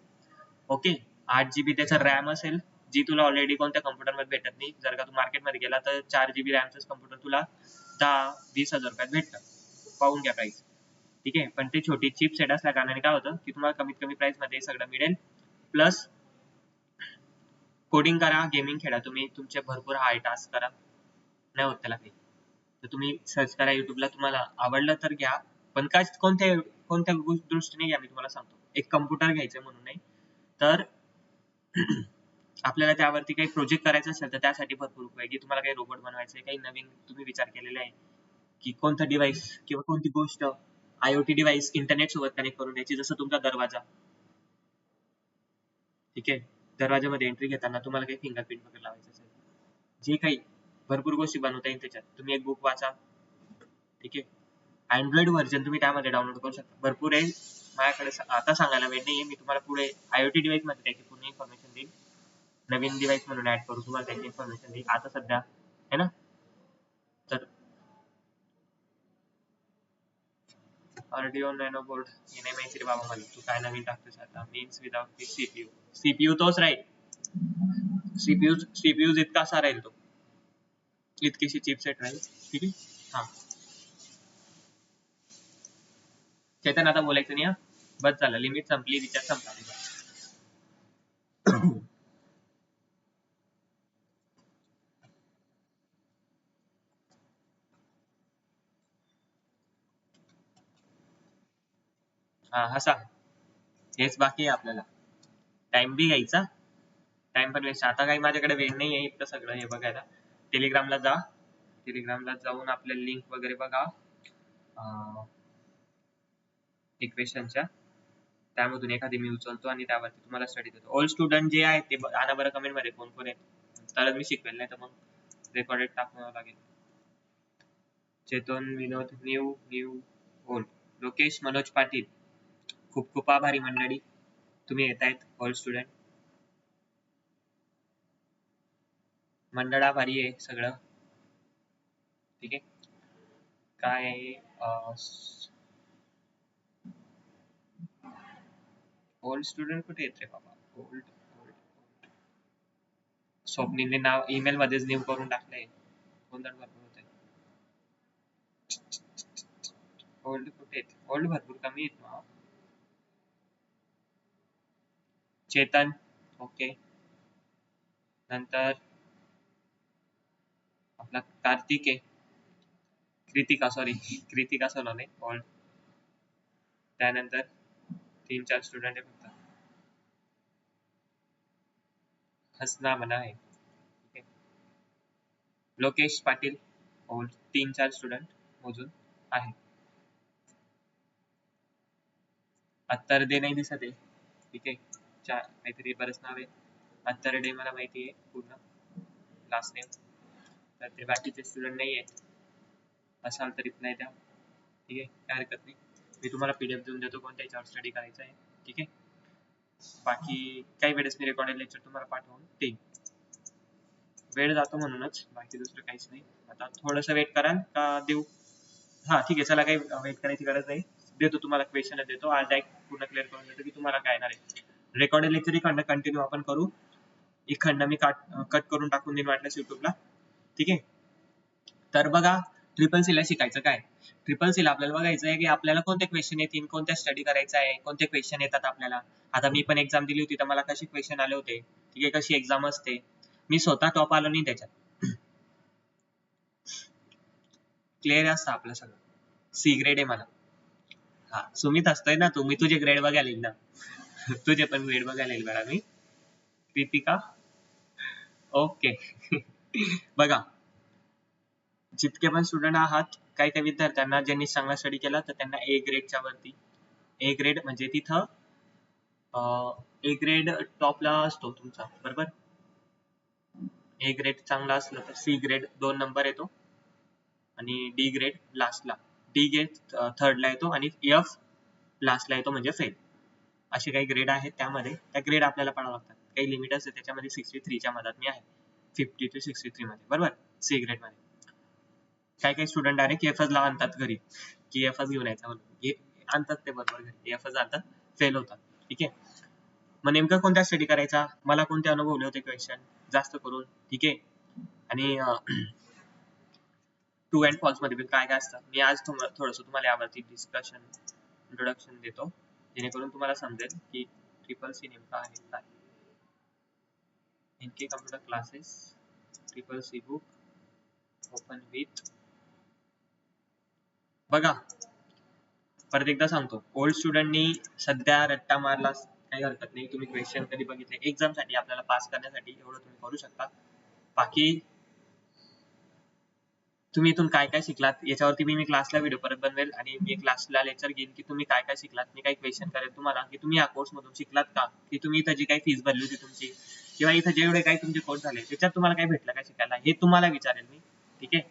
ओके. 8 GB त्याचं रॅम असेल, जी तुला ऑलरेडी कोणत्या कम्प्युटर मध्ये भेटत नाही. जर का तू मार्केटमध्ये गेला तर 4 GB रॅमचं कम्प्युटर तुला 10-20 हजार रुपयात भेटतं, पाहून घ्या प्राइस, ठीक आहे. पण ते छोटी चिप सेट असल्या कारणाने काय होतं की तुम्हाला कमीत कमी प्राइस मध्ये सगळं मिळेल, प्लस कोडिंग करा, गेमिंग खेळा तुम्ही, तुमचे भरपूर हाय टास्क करा, नाही होत त्याला काही. तर तुम्ही सर्च करा युट्यूबला, तुम्हाला आवडलं तर घ्या, पण काय कोणत्या दृष्टीने घ्या मी तुम्हाला सांगतो. एक कम्प्युटर घ्यायचं म्हणून नाही, तर आपल्याला त्यावरती काही प्रोजेक्ट करायचा असेल तर त्यासाठी भरपूर उपाय, की तुम्हाला काही रोबोट बनवायचे, काही नवीन तुम्ही विचार केलेला आहे की कोणतं डिव्हाइस किंवा कोणती गोष्ट IoT डिव्हाइस इंटरनेट सोबत कनेक्ट करून द्यायची, जसं तुमचा दरवाजा, ठीक आहे. दरवाजामध्ये एंट्री घेताना तुम्हाला काही फिंगरप्रिंट वगैरे लावायचं असेल, जे काही भरपूर गोष्टी बनवता येईल त्याच्यात. तुम्ही एक बुक वाचा, ठीक आहे. अँड्रॉइड व्हर्जन तुम्ही त्यामध्ये डाउनलोड करू शकता, भरपूर आहे. माझ्याकडे आता सांगायला वेळ नाहीये, मी तुम्हाला पुढे IoT डिव्हाइस मध्ये त्याची पूर्ण इन्फॉर्मेशन देईल, नवीन डिव्हाइस म्हणून ऍड करू तुम्हाला त्याची इन्फॉर्मेशन देईल आता सध्या, है ना. तर Arduino नॅनो बोर्ड हे नाही माहिती रे बाबा मला, तू काय नवीन टाकतोस आता. मीन्स विदाउट सीपीयू तोच राहील, सीपीयू इतकासा राहील तो, इतकीशी चिपसेट राहील, ठीक आहे. हा चेतन, आता बोलायचं नाही हा, बस झालं, लिमिट संपली, रिचार्ज संपला. हा सांग, हेच बाकी आहे आपल्याला. टाइम बी घ्यायचा, टाइम पण वेस्ट. आता काही माझ्याकडे वेळ नाही आहे इतकं सगळं हे बघायला. टेलिग्रामला जा, टेलिग्रामला जाऊन आपल्या लिंक वगैरे बघा इक्वेशनच्या, त्यामधून एखादी मी उचलतो आणि त्यावरती तुम्हाला स्टडी देतो. ऑल स्टुडंट जे आहेत ते आणा बरं कमेंट मध्ये कोण कोण आहेत, तरच मी शिकवेल, नाही तर मग रेकॉर्डेड टाकावं लागेल. चेतन, विनोद, न्यू ओल्ड, लोकेश, मनोज पाटील, खूप खूप आभारी मंडळी, तुम्ही येत आहेत. ऑल स्टुडंट मंडळ आभारी आहे सगळं, ठीक आहे. काय ओल्ड स्टुडंट कुठे येत रे बाबा, ओल्ड स्वप्नीलने नाव ईमेल मध्येच न्यू करून टाकलंय. गोंधळ भरपूर होत आहे. ओल्ड कुठे आहेत? ओल्ड भरपूर कमी आहेत ना. चेतन, ओके. नंतर आपला कार्तिक आहे, कृतिका सोनवणे ओल्ड. त्यानंतर 3-4 स्टुडंट आहे फक्त. हसना मना आहे, ठीक आहे. लोकेश पाटील ओल्ड, 3-4 स्टुडंट मोजून आहे. अत्तरदे नाही दिसत आहे, ठीक आहे. काहीतरी बरंच नाव आहे. अत्तरडे मला माहिती आहे पूर्ण लास्ट नेम. तर ते बाकीचे स्टुडंट नाही आहेत. असाल तर रिप्लाय द्या, ठीक आहे. काय हरकत नाही. मी तुम्हाला PDF देऊन देतो कोणत्या याच्यावर स्टडी करायचा आहे, ठीक आहे. बाकी काही वेळेस मी रेकॉर्डेड लेक्चर तुम्हाला पाठवून देईन. वेळ जातो म्हणूनच, बाकी दुसरं काहीच नाही. आता थोडंसं वेट कराल का देऊ? हा ठीक आहे, चला काही वेट करायची गरज नाही. देतो तुम्हाला, क्वेश्चन देतो आज डायरेक्ट पूर्ण क्लिअर करून देतो की तुम्हाला काय येणार आहे. रेकॉर्डेड लेक्चर इकडनं कंटिन्यू आपण करू. इकडनं मी कट करून टाकून देईन वाटल्यास युट्यूबला, ठीक आहे. तर बघा, ट्रिपल सी ला शिकायचं काय? ट्रिपल सी ला आपल्याला बघायचं आहे की आपल्याला कोणते क्वेश्चन येतील, कोणत्या स्टडी करायचं आहे, कोणते क्वेश्चन येतात आपल्याला. आता मी पण एक्झाम दिली होती तर मला कशी क्वेश्चन आले होते, ठीक आहे. कशी एक्झाम असते, मी स्वतः टॉप आलो नाही त्याच्यात. क्लिअर असतं आपलं सगळं. सी ग्रेड आहे मला. हा, सुमित असतोय ना तू, मी तुझे ग्रेड बघायला येईल ना. तुझे पण ग्रेड बघायला येईल बघा मी. कृतिका, ओके. बघा, जितके पण स्टुडंट आहात, काही काही विद्यार्थ्यांना ज्यांनी चांगला स्टडी केला तर त्यांना ए ग्रेडच्या वरती, ए ग्रेड म्हणजे तिथं ए ग्रेड टॉपला असतो तुमचा, बरोबर. ए ग्रेड चांगला असलं तर सी ग्रेड 2 नंबर येतो आणि डी ग्रेड लास्टला, डी ग्रेड थर्डला येतो आणि एफ लास्टला येतो म्हणजे फेल. असे काही ग्रेड आहेत त्यामध्ये. त्या ग्रेड आपल्याला पडावं लागतात. काही लिमिट असते त्याच्यामध्ये. 63 च्या मधात मी आहे, 50 ते 63 मध्ये, बरोबर. सी ग्रेड मध्ये काही काही स्टुडंट डायरेक्ट एफच ला आणतात घरी की एफच घेऊन यायचा म्हणून, आणतात ते बरोबर घरी, एफच आणतात, फेल होतात, ठीक आहे. मग नेमकं कोणत्या स्टडी करायचा, मला कोणते अनुभवले होते क्वेश्चन जास्त करून, ठीक आहे. आणि ट्रू अँड फॉल्स मध्ये पण काय काय असतं, मी आज थोडंसं तुम्हाला यावरती डिस्कशन, इंट्रोडक्शन देतो, जेणेकरून तुम्हाला समजेल की ट्रिपल सी नेमका आहे काय. इनके computer classes triple C book open with. बघा, परत एकदा सांगतो, ओल्ड स्टुडंटनी सध्या रट्टा मारला काही हरकत नाही. तुम्ही क्वेश्चन कधी बघितले एक्झाम साठी, आपल्याला पास करण्यासाठी एवढं तुम्ही करू शकता. बाकी तुम्ही इथून काय काय शिकलात याच्यावरती मी क्लासला व्हिडिओ परत बनवेल आणि मी क्लासला लेक्चर घेईन की तुम्ही काय काय शिकलात. मी काही क्वेश्चन करेल तुम्हाला की तुम्ही या कोर्स मधून शिकलात का, की तुम्ही इथं जी काही फीस भरली होती तुमची किंवा इथं जेवढे काही तुमचे कोर्स झाले त्याच्यात तुम्हाला काय भेटलं काय शिकायला, हे तुम्हाला विचारेल मी, ठीक आहे.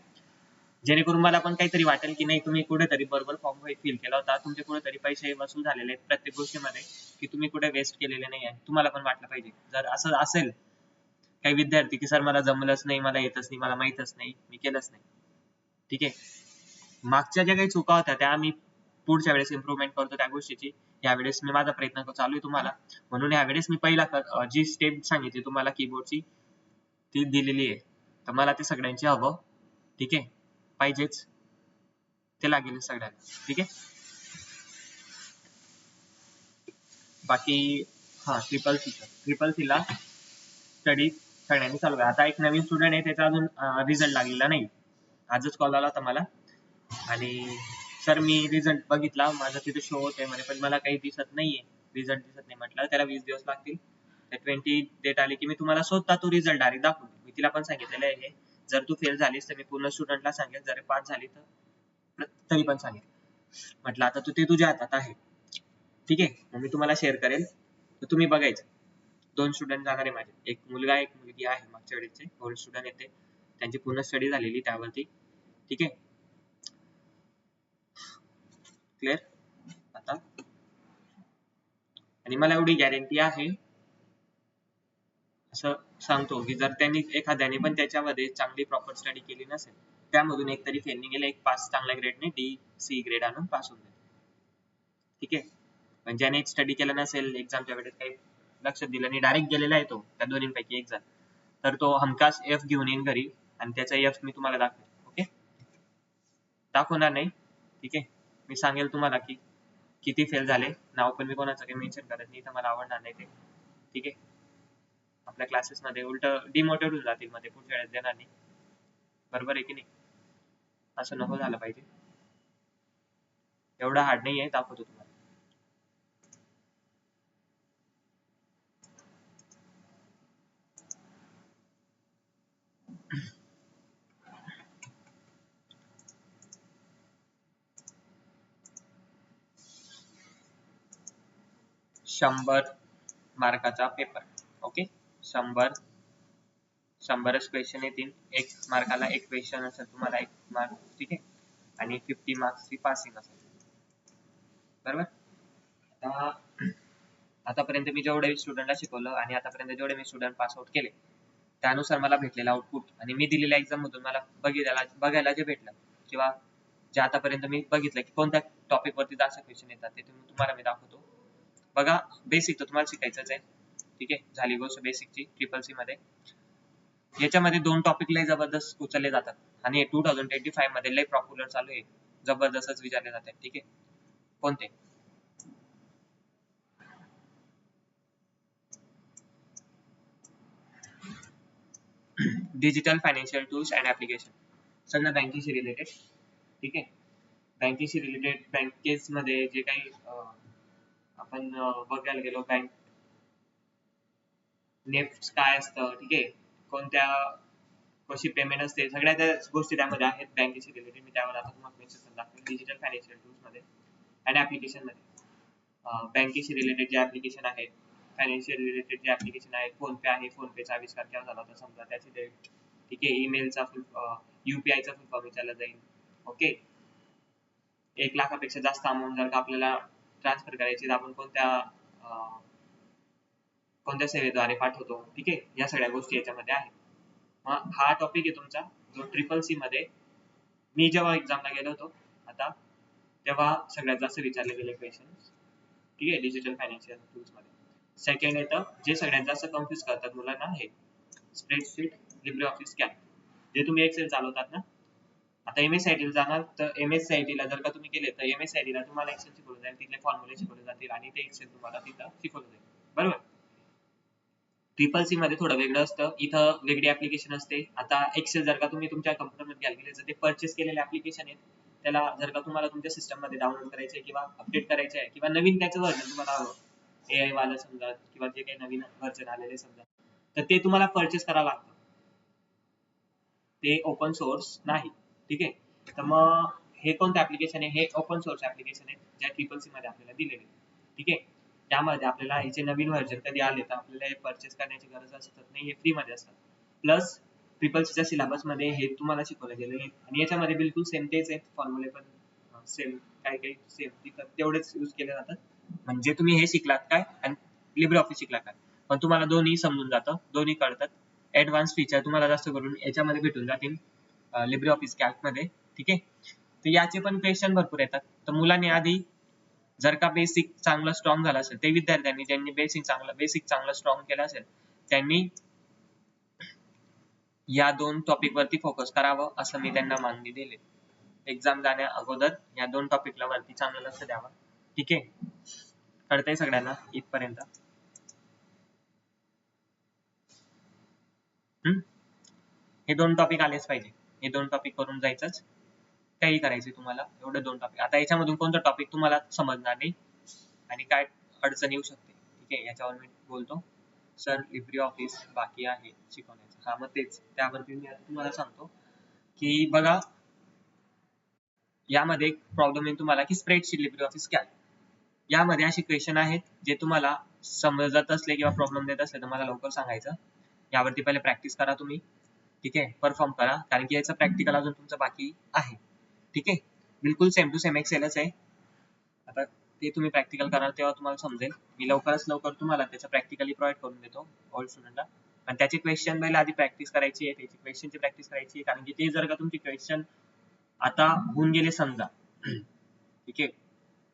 जेणेकरून मला पण काहीतरी वाटेल की नाही तुम्ही कुठेतरी बरोबर फॉर्म फील केला होता, तुमचे कुठेतरी पैसे वसूल झालेले आहेत प्रत्येक गोष्टीमध्ये, की तुम्ही कुठे वेस्ट केलेले नाही आहे. तुम्हाला पण वाटलं पाहिजे. जर असं असेल काही विद्यार्थी की सर मला जमलंच नाही, मला येतच नाही, मला माहीतच नाही, मी केलंच नाही, ठीक आहे. मागच्या ज्या काही चुका होत्या त्या मी पुढच्या वेळेस इम्प्रूव्हमेंट करतो त्या गोष्टीची. यावेळेस मी माझा प्रयत्न चालू आहे तुम्हाला, म्हणून यावेळेस मी पहिला जी स्टेप सांगितली तुम्हाला कीबोर्डची ती दिलेली आहे. तर मला ते सगळ्यांची हवं, ठीक आहे, पाहिजेच, ते लागेल सगळ्यांना, ठीक आहे. बाकी हा, ट्रिपल सी ला स्टडी सगळ्यांनी चालू आहे. आता एक नवीन स्टुडंट आहे, त्याचा अजून रिझल्ट लागलेला नाही. आजच कॉल आला होता मला आणि सर मी रिझल्ट बघितला, माझं तिथे शो होतंय म्हणे, पण मला काही दिसत नाहीये, रिझल्ट दिसत नाही. म्हटलं त्याला 20 दिवस लागतील. 20 डेट आली की मी तुम्हाला स्वतः तो रिझल्ट डायरेक्ट दाखवतो. मी तिला पण सांगितलेलं आहे, जर तू फेल झालीस तर मी पूर्ण स्टुडंटला सांगेल, जर पास झाली तर तरी पण सांगेल. म्हटलं आता ते तुझ्या हातात आहे, ठीक आहे. मग मी तुम्हाला शेअर करेल, तर तुम्ही बघायचं. 2 स्टुडंट जाणार आहे माझे, एक मुलगा एक मुलगी आहे, मागच्या वेळेचे ओल्ड स्टुडंट येते, त्यांची पूर्ण स्टडी झालेली त्यावरती, ठीक आहे. क्लिअर आता. आणि मला एवढी गॅरंटी आहे असं सांगतो की जर त्यांनी एखाद्याने पण त्याच्यामध्ये चांगली प्रॉपर स्टडी केली नसेल, त्यामधून एक तरी फेल गेला, एक पास चांगल्या ग्रेडने डी सी ग्रेड आणून पास होऊन जाईल, ठीक आहे. पण ज्याने स्टडी केलं नसेल, एक्झामच्या वेळेस काही लक्ष दिलं नाही, डायरेक्ट गेलेला आहे तो त्या दोन्हीपैकी एक जण, तर तो हमखास एफ घेऊन येईन घरी आणि त्याचा एफ मी तुम्हाला दाखवेल. ओके, दाखवणार नाही. ठीक आहे, मी सांगेल तुम्हाला की किती फेल झाले. नाव पण मी कोणाचं काही मेन्शन करत नाही, तर मला आवडणार नाही ते. ठीक आहे, आपल्या क्लासेसमध्ये उलट डिमोटिवेट होऊन जातील, मध्ये पुढच्या वेळेस देणार नाही. बरोबर आहे की नाही? असं नको झालं पाहिजे. एवढा हार्ड नाही आहे, दाखवतो तुम्हाला. शंभर मार्काचा पेपर. ओके, 100च क्वेश्चन येतील. 1 मार्काला 1 क्वेश्चन असेल, तुम्हाला 1 मार्क. ठीक आहे, आणि 50 मार्क्सची पासिंग असेल. बरोबर. आतापर्यंत मी जेवढे स्टुडंटला शिकवलं आणि आतापर्यंत जेवढे मी स्टुडंट पास आउट केले, त्यानुसार मला भेटलेलं आउटपुट आणि मी दिलेल्या एक्झाम मधून मला बघायला जे भेटलं, किंवा जे आतापर्यंत मी बघितलं की कोणत्या टॉपिक वरती जास्त क्वेश्चन येतात, ते तुम्हाला मी दाखवतो. बघा, बेसिक तर तुम्हाला शिकायचंच आहे. ठीक आहे, झाली गोष्ट बेसिकची. ट्रिपल-सी मध्ये याच्यामध्ये 2 टॉपिक लय जबरदस्त उचलले जातात आणि 2025 मध्ये लय पॉप्युलर चालू आहे, जबरदस्तच विचारले जातात. ठीक आहे, कोणते? Digital financial tools and application, सगळं बँकेशी रिलेटेड. ठीक आहे, बँकेशी रिलेटेड. बँकेस मध्ये जे काही आपण बघायला गेलो, बँक नेफ्ट काय असतं, ठीक आहे, कोणत्या कशी पेमेंट असते, सगळ्या त्या गोष्टी त्यामध्ये आहेत बँकेशी रिलेटेड. मी त्यावर आता तुम्हाला मेन्शन दाखवेल. डिजिटल फायनान्शियल टूल्स मध्ये आणि ऍप्लिकेशन मध्ये बँकेशी रिलेटेड जे ऍप्लिकेशन आहेत, फायनान्शियल रिलेटेड जे ऍप्लिकेशन आहेत, फोन पे आहे, फोन पेचा आविष्कार केव्हा झाला होता समजा, त्याची डेट. ठीक आहे, ईमेलचा UPI चा फुल फॉर्म विचारला जाईल. ओके, 1 लाखापेक्षा जास्त अमाऊंट जर का आपल्याला ट्रान्सफर करायची, तर आपण कोणत्या सेवेद्वारे पाठवतो. ठीक आहे, या सगळ्या गोष्टी याच्यामध्ये आहेत. मग हा टॉपिक आहे तुमचा, जो ट्रिपल-सी मध्ये मी जेव्हा एक्झामला गेलो होतो आता, तेव्हा सगळ्यात जास्त विचारले गेले क्वेश्चन. ठीक आहे, डिजिटल फायनान्शियल टूल्स मध्ये. सेकंड येतं जे सगळ्यात जास्त कन्फ्युज करतात मुलांना, हे स्प्रेडशीट, लिब्रे ऑफिस कॅल्क. जे तुम्ही एक्सेल चालवतात ना, आता MSIT ला जाणार, तर MSIT ला जर का तुम्ही गेले, तर MSIT ला तुम्हाला एक्सेल शिकवलं जाईल, तिथले फॉर्म्युले शिकवले जातील आणि ते एक्सेल तुम्हाला तिथं शिकवलं जाईल. बरोबर. ट्रिपल-सी मध्ये थोडं वेगळं असतं, इथं वेगळी ऍप्लिकेशन असते. आता एक्सेल जर का तुम्ही तुमच्या कम्प्युटरमध्ये घ्यायला गेले, तर ते परचेस केलेले ऍप्लिकेशन आहेत. त्याला जर का तुम्हाला तुमच्या सिस्टम मध्ये डाउनलोड करायचे किंवा अपडेट करायचे आहे, किंवा नवीन त्याचं व्हर्जन तुम्हाला हवं, AI वाला समजा, किंवा जे काही नवीन व्हर्जन आलेले समजा, तर ते तुम्हाला परचेस करावं लागतं. ते ओपन सोर्स नाही. ठीक आहे, तर मग हे कोणतं ऍप्लिकेशन आहे? हे ओपन सोर्स ऍप्लिकेशन आहे, ज्या ट्रिपल-सी मध्ये आपल्याला दिलेले. ठीक आहे, त्यामध्ये आपल्याला याचे नवीन व्हर्जन कधी आले तर आपल्याला हे परचेस करण्याची गरज असत नाही, हे फ्री मध्ये असतात. प्लस ट्रिपल-सीच्या सिलेबस मध्ये हे तुम्हाला शिकवले गेलेले आणि याच्यामध्ये बिलकुल सेम तेच आहेत, फॉर्म्युले पण सेम, काही सेम तेवढेच यूज केले जातात. म्हणजे तुम्ही हे शिकलात काय आणि लिब्रे ऑफिस शिकलात काय, पण तुम्हाला दोन्ही समजून जातं, दोन्ही कळतात. ऍडव्हान्स फीचर तुम्हाला जास्त करून याच्यामध्ये भेटून जातील, लिब्रे ऑफिस कॅल्क मध्ये. ठीक आहे, तर याचे पण क्वेश्चन भरपूर येतात. तर मुलांनी आधी जर का बेसिक चांगलं स्ट्रॉंग झालं असेल, ते विद्यार्थ्यांनी ज्यांनी बेसिक चांगलं स्ट्रॉंग केलं असेल, त्यांनी या 2 टॉपिक वरती फोकस करावं, असं मी त्यांना मानणी दिली. एक्झाम जाण्या अगोदर या 2 टॉपिकला वरती चांगलं लक्ष द्यावं. ठीक आहे, कळतंय सगळ्यांना इथपर्यंत? हे 2 टॉपिक आलेच पाहिजे. हे 2 टॉपिक करून जायचंच, काही करायचे तुम्हाला, एवढे 2 टॉपिक. आता याच्यामधून कोणतं टॉपिक तुम्हाला समजणार नाही आणि काय अडचण येऊ शकते, ठीक आहे, याच्यावर मी बोलतो. सर लिब्रे ऑफिस बाकी आहे शिकवण्याचं, हा मग तेच त्यावरती मी आता तुम्हाला सांगतो की बघा, यामध्ये एक प्रॉब्लेम आहे तुम्हाला की स्प्रेडशीट लिब्रे ऑफिस कॅल्क, यामध्ये असे क्वेश्चन आहेत जे तुम्हाला समजत असले किंवा प्रॉब्लेम देत असले तर मला लवकर सांगायचं. यावरती पहिले प्रॅक्टिस करा तुम्ही. ठीक आहे, परफॉर्म करा, कारण की याचं प्रॅक्टिकल अजून तुमचं बाकी आहे. ठीक आहे, बिलकुल सेम टू सेम एक्सेलच आहे. आता ते तुम्ही प्रॅक्टिकल कराल तेव्हा तुम्हाला समजेल. मी लवकरात लवकर तुम्हाला त्याचं प्रॅक्टिकली प्रोव्हाइड करून देतो ऑल स्टुडंटला. आणि त्याची क्वेश्चन पहिला आधी प्रॅक्टिस करायची आहे, त्याची क्वेश्चनची प्रॅक्टिस करायची आहे, कारण की ते जर का तुमची क्वेश्चन आता होऊन गेले समजा, ठीक आहे,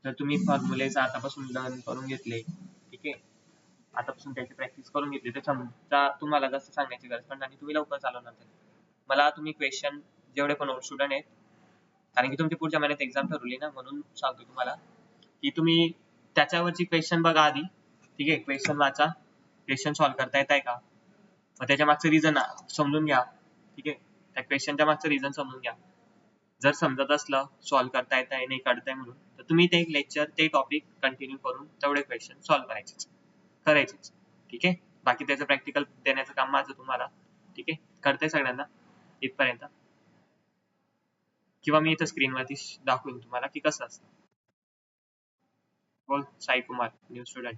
तर तुम्ही फॉर्म्युलेचा आतापासून लर्न करून घेतले, ठीक आहे, आतापासून त्याची प्रॅक्टिस करून घेतली, तर समजा तुम्हाला जास्त सांगण्याची गरज पण आणि तुम्ही लवकर चालवणार. मला तुम्ही क्वेश्चन जेवढे पण ओल्ड स्टुडंट आहेत, कारण की तुमची पुढच्या महिन्यात एक्झाम ठरवली ना, म्हणून सांगतो तुम्हाला की तुम्ही त्याच्यावरची क्वेश्चन बघा आधी. ठीक आहे, क्वेश्चन वाचा, क्वेश्चन सॉल्व्ह करता येत आहे का, मग त्याच्या मागचं रिझन समजून घ्या. ठीक आहे, त्या क्वेश्चनच्या मागचं रिझन समजून घ्या. जर समजत असलं, सॉल्व्ह करता येत आहे, नाही काढताय म्हणून, तर तुम्ही ते लेक्चर, ते टॉपिक कंटिन्यू करून तेवढे क्वेश्चन सॉल्व्ह करायचेच. ठीक आहे, बाकी त्याचं प्रॅक्टिकल देण्याचं काम माझं तुम्हाला. ठीक आहे, कळतंय सगळ्यांना इथपर्यंत? किंवा मी इथं स्क्रीनवरती दाखवेन तुम्हाला की कसं असतं. बोल Sai Kumar, new student.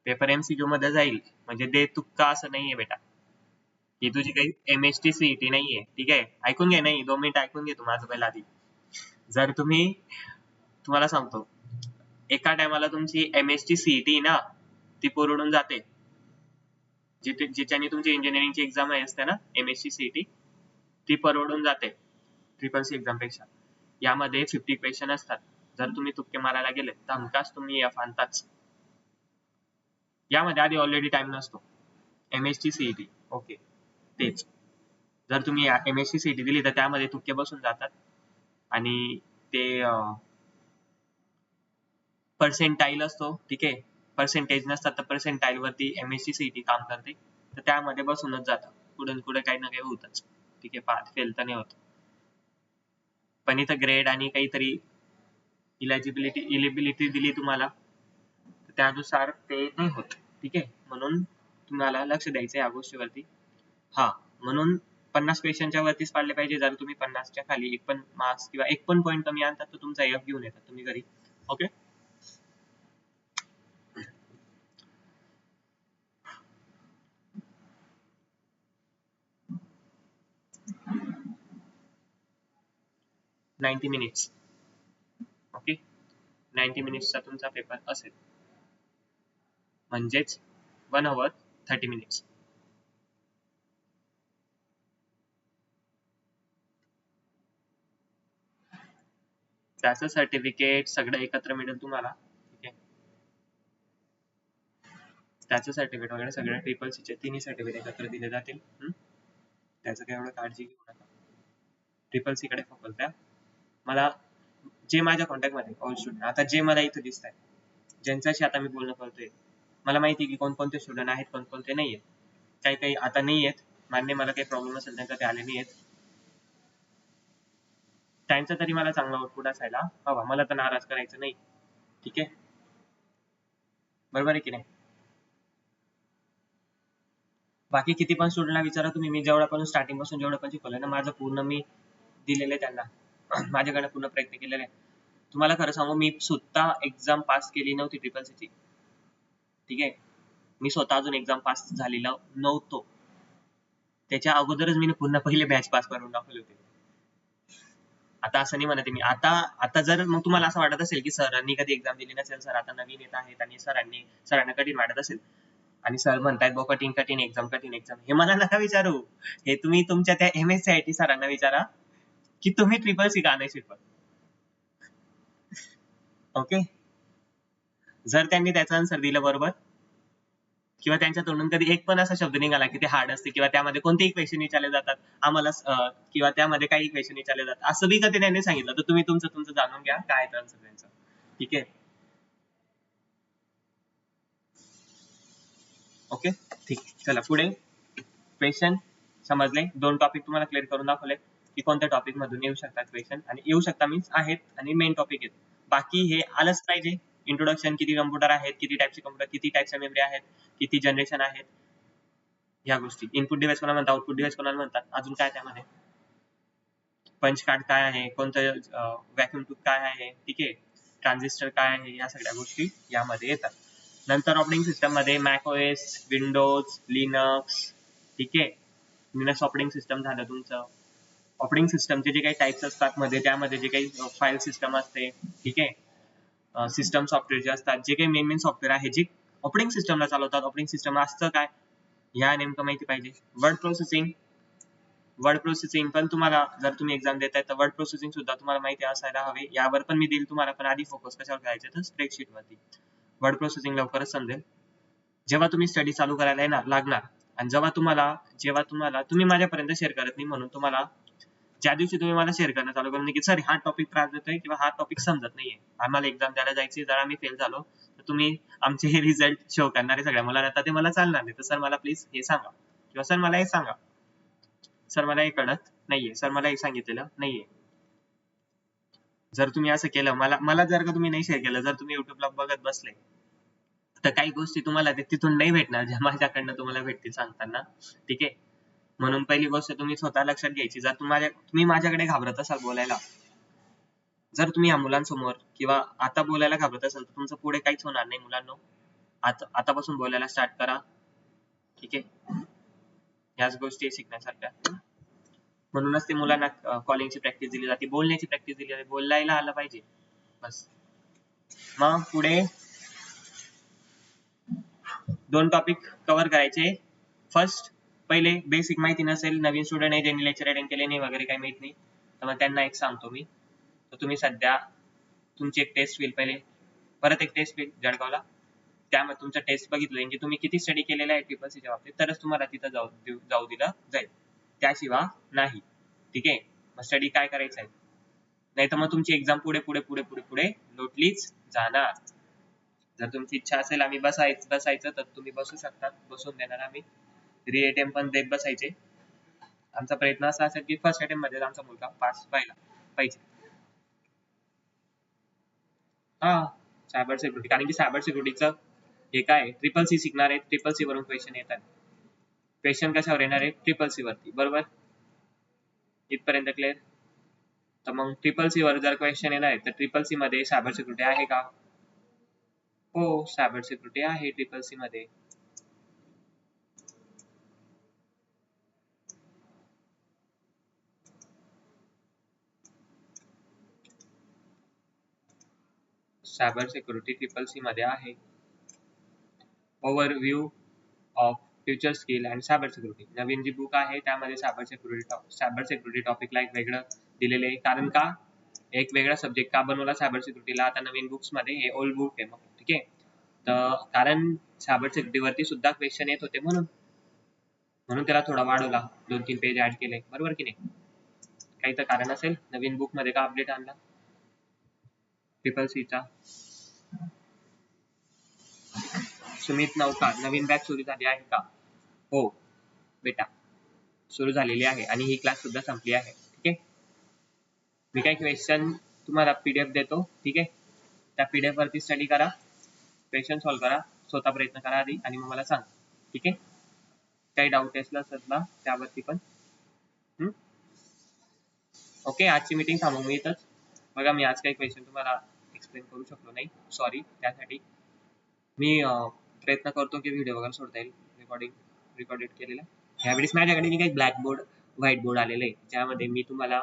Paper MCQ मध्ये जाईल, म्हणजे दे तुक्का असं नाहीये बेटा. ही तुझी काही MHT CET नाहीये. ठीक आहे, ऐकून घे, नाही 2 मिनिटं ऐकून घे तू माझं पहिला आधी. जर तुम्हाला सांगतो, एका टायमाला तुमची MHT CET ना, ती पुरवून जाते. जिच्याने तुमची इंजिनिअरिंगची एक्झाम असते ना, MHT CET, ती परवडून जाते CCC एक्झाम पेक्षा. यामध्ये 50 क्वेश्चन असतात. जर तुम्ही तुक्के मारायला गेले तर हमखास तुम्ही F आणताच. यामध्ये आधी ऑलरेडी टाइम नसतो. MHT CET, ओके, तेच. जर तुम्ही MHT CET दिली तर त्यामध्ये तुक्के बसून जातात आणि ते पर्सेंटाईल असतो. ठीक आहे, पर्सेंटेज नसतात तर पर्सेंटाईल वरती MHT CET काम करते, तर त्यामध्ये बसूनच जातं. पुढे काही ना काही होतच. ठीक आहे, पास फेल तर नाही होत, पण इथं ग्रेड आणि काहीतरी इलिजिबिलिटी दिली तुम्हाला, तर त्यानुसार ते नाही होत. ठीक आहे, म्हणून तुम्हाला लक्ष द्यायचं या गोष्टीवरती. हा, म्हणून 50 क्वेश्चनच्या वरतीच पाडले पाहिजे. जर तुम्ही 50च्या खाली एक पण मार्क्स किंवा एक पण पॉईंट कमी आणतात तर तुमचा F घेऊन येतात तुम्ही घरी. Okay, $90 minutes. ओके, 90 मिनिट्सचा तुमचा पेपर असेल, म्हणजेच 1 hour 30 minutes. त्याचं सर्टिफिकेट सगळं एकत्र मिळेल तुम्हाला. ठीक आहे, त्याचं सर्टिफिकेट वगैरे सगळ्या CCC तिन्ही सर्टिफिकेट एकत्र दिले जातील. त्याचं काही एवढं काळजी घेऊ नका. CCC कडे फोकस द्या. मला जे माझ्या कॉन्टॅक्ट मध्ये ऑल स्टुडंट, आता जे मला इथे दिसत आहे, ज्यांच्याशी आता मी बोलणं करतोय, मला माहिती आहे की कोणकोणते स्टुडंट आहेत, कोणकोणते नाही आहेत. काही आता नाही आहेत, मान्य, मला काही प्रॉब्लेम असेल त्यांचा ते आले नाही आहेत. त्यांचा तरी मला चांगला आउटपुट असायला हवा, मला तर नाराज करायचं नाही. ठीक आहे, बरोबर आहे की नाही? बाकी किती पण स्टुडंटला विचारा तुम्ही, मी जेवढं पण स्टार्टिंग पासून जेवढं पण शिकवलंय ना, माझं पूर्ण मी दिलेलं आहे त्यांना. माझ्याकडे पूर्ण प्रयत्न केलेले आहे. तुम्हाला खरं सांगू, मी स्वतः एक्झाम पास केली नव्हती CCC. ठीक आहे, मी स्वतः अजून एक्झाम पास झालेला नव्हतो. त्याच्या अगोदरच मी पूर्ण पहिले बॅच पास करून दाखवले होते. आता असं नाही म्हणत मी, आता जर मग तुम्हाला असं वाटत असेल की सरांनी कधी एक्झाम दिली नसेल, सर आता नवीन येत आहेत आणि सरांना कठीण वाटत असेल आणि सर म्हणतायत बो कठीण एक्झाम, हे मला नका विचारू. हे तुम्ही तुमच्या त्या MSCIT सरांना विचारा की तुम्ही CCC का नाही शिकवत. ओके, जर त्यांनी त्याचा आन्सर दिलं बरोबर, किंवा त्यांच्या तोंडून कधी एक पण असा शब्द निघाला की ते हार्ड असते किंवा त्यामध्ये कोणतेही क्वेश्चन विचारले जातात आम्हाला, किंवा त्यामध्ये काही क्वेश्चन विचारले जातात, असं बी कधी त्यांनी सांगितलं, तर तुम्ही तुमचं जाणून घ्या काय आन्सर त्यांचं. ठीक आहे, ओके, ठीक. चला पुढे. क्वेश्चन समजले, 2 टॉपिक तुम्हाला क्लिअर करून दाखवले की कोणत्या टॉपिक मधून येऊ शकतात क्वेश्चन, आणि येऊ शकता मीन्स आहेत आणि मेन टॉपिक आहेत. बाकी हे आलंच पाहिजे. इंट्रोडक्शन, किती कम्प्युटर आहेत, किती टाइपचे कम्प्युटर, किती टाइपच्या मेमरी आहेत, किती जनरेशन आहेत, या गोष्टी. इनपुट डिव्हाइस कोणाला म्हणतात, आउटपुट डिव्हाइस कोणाला म्हणतात, अजून काय त्यामध्ये, पंच कार्ड काय आहे, कोणतं व्हॅक्युम ट्यूब काय आहे, ठीक आहे, ट्रान्झिस्टर काय आहे, या सगळ्या गोष्टी यामध्ये येतात. नंतर ऑपरेटिंग सिस्टम मध्ये मॅक OS, विंडोज, लिनक्स. ठीक आहे, लिनक्स ऑपरेटिंग सिस्टम झालं तुमचं. ऑपरेटिंग सिस्टमचे जे काही टाइप्स असतात मध्ये, त्यामध्ये जे काही फाईल सिस्टम असते, ठीक आहे, सिस्टम सॉफ्टवेअर जे असतात, जे काही मेन सॉफ्टवेअर आहे जे ऑपरेटिंग सिस्टमला चालवतात. ऑपरेटिंग सिस्टम असतं काय, ह्या नेमकं माहिती पाहिजे. वर्ड प्रोसेसिंग पण तुम्हाला, जर तुम्ही एक्झाम देताय तर वर्ड प्रोसेसिंग सुद्धा तुम्हाला माहिती असायला हवे. यावर पण मी देईल तुम्हाला, पण आधी फोकस कशावर करायचं तर स्प्रेडशीट वरती. वर्ड प्रोसेसिंग लवकरच समजेल. जेव्हा तुम्ही स्टडी चालू करायला येणार लागणार आणि जेव्हा तुम्हाला तुम्ही माझ्यापर्यंत शेअर करत नाही, म्हणून तुम्हाला ज्या दिवशी तुम्ही मला शेअर करणं चालू करून की सर हा टॉपिक त्रास देतोय किंवा हा टॉपिक समजत नाहीये, आम्हाला एक्झाम द्यायला जायची, जर आम्ही फेल झालो तर तुम्ही आमचे हे रिझल्ट शो करणारे सगळ्या मुलांना, तर ते मला चालणार नाही. तर सर मला प्लीज हे सांगा, किंवा सर मला हे सांगा, सर मला हे कळत नाहीये, सर मला हे सांगितलेलं नाहीये. जर तुम्ही असं केलं, मला जर का तुम्ही नाही शेअर केलं, जर तुम्ही युट्यूबला बघत बसले, तर काही गोष्टी तुम्हाला तिथून नाही भेटणार ज्या माझ्याकडनं तुम्हाला भेटतील सांगताना. ठीक आहे, म्हणून पहिली गोष्ट तुम्ही स्वतः लक्षात घ्यायची, जर तुम्ही माझ्याकडे घाबरत असाल बोलायला, जर तुम्ही या मुलांसमोर किंवा आता बोलायला घाबरत असाल, तर तुमचं पुढे काहीच होणार नाही मुलांनो. आतापासून बोलायला स्टार्ट करा. ठीक आहे, याच गोष्टी शिकण्यासारख्या. म्हणूनच ते मुलांना कॉलिंगची प्रॅक्टिस दिली जाते, बोलण्याची प्रॅक्टिस दिली जाते, बोलायला आलं पाहिजे बस. मग पुढे 2 टॉपिक कव्हर करायचे. फर्स्ट, पहिले बेसिक माहिती नसेल, नवीन स्टुडंट आहे ज्यांनी लेक्चर अटेंड केले नाही वगैरे काही माहित नाही, तर मग त्यांना एक सांगतो मी. तर तुम्ही सध्या तुमची एक टेस्ट होईल, पहिले परत एक टेस्ट होईल जळगावला, त्यामध्ये तुमचं टेस्ट बघितलं की तुम्ही किती स्टडी केलेला आहे ट्रिपलसीच्या बाबतीत, तरच तुम्हाला तिथं जाऊ दिलं जाईल, त्याशिवाय नाही. ठीक आहे, मग स्टडी काय करायचं आहे, नाही तर मग तुमची एक्झाम पुढे पुढे पुढे पुढे पुढे लोटलीच जाणार. जर तुमची इच्छा असेल आम्ही बसायचं, तर तुम्ही बसू शकता, बसून देणार आम्ही. रिअटेम्प्ट पण देत बसायचे. आमचा प्रयत्न असा असेल की फर्स्ट अटेम्प्ट मध्ये आमचा मुलगा पास व्हायला पाहिजे. हा, सायबर सिक्युरिटी, कारण की सायबर सिक्युरिटीचं हे काय, ट्रिपल सी शिकणार आहे, ट्रिपल सी वरून क्वेश्चन येतात. क्वेश्चन कशावर येणार आहे, ट्रिपल सी वरती, बरोबर, इथपर्यंत क्लिअर. तर मग ट्रिपल सी वर जर क्वेश्चन येणार आहे, तर ट्रिपल सी मध्ये सायबर सिक्युरिटी आहे का? हो, सायबर सिक्युरिटी आहे ट्रिपल सी मध्ये. सायबर सिक्युरिटी ट्रिपल सी मध्ये आहे. Overview of future skill and cyber security, नवीन जी बुक आहे त्यामध्ये सायबर सिक्युरिटी टॉपिकला एक वेगळं दिलेले आहे. कारण का, एक वेगळा सब्जेक्ट का बनवला सायबर सिक्युरिटीला आता नवीन बुक्स मध्ये, हे ओल्ड बुक आहे. मग ठीक आहे, तर कारण सायबर सिक्युरिटी वरती सुद्धा क्वेश्चन येत होते, म्हणून त्याला थोडा वाढवला, 2-3 पेज ऍड केले, बरोबर की नाही. काही तर कारण असेल, नवीन बुक मध्ये का अपडेट आणला ट्रिपल सीचा. सुमित नौका, नवीन बॅच सुरू झाली आहे का? हो बेटा, सुरू झालेली आहे आणि ही क्लास सुद्धा संपली आहे. ठीक आहे, मी काही क्वेश्चन तुम्हाला पीडीएफ देतो. ठीक आहे, त्या पीडीएफ वरती स्टडी करा, क्वेश्चन सॉल्व्ह करा, स्वतः प्रयत्न करा आधी, आणि मग मला सांग. ठीक आहे, काही डाऊट असेल ना त्यावरती पण. ओके, आजची मीटिंग थांबवू मी इथंच. बघा, मी आज काही क्वेश्चन तुम्हाला एक्सप्लेन करू शकलो नाही, सॉरी. त्यासाठी मी प्रयत्न करतो की व्हिडिओ वगैरे सोडता येईल, रेकॉर्डेड केलेला. यावेळेस माझ्याकडे मी काही ब्लॅकबोर्ड, व्हाईट बोर्ड आलेले आहे, ज्यामध्ये मी तुम्हाला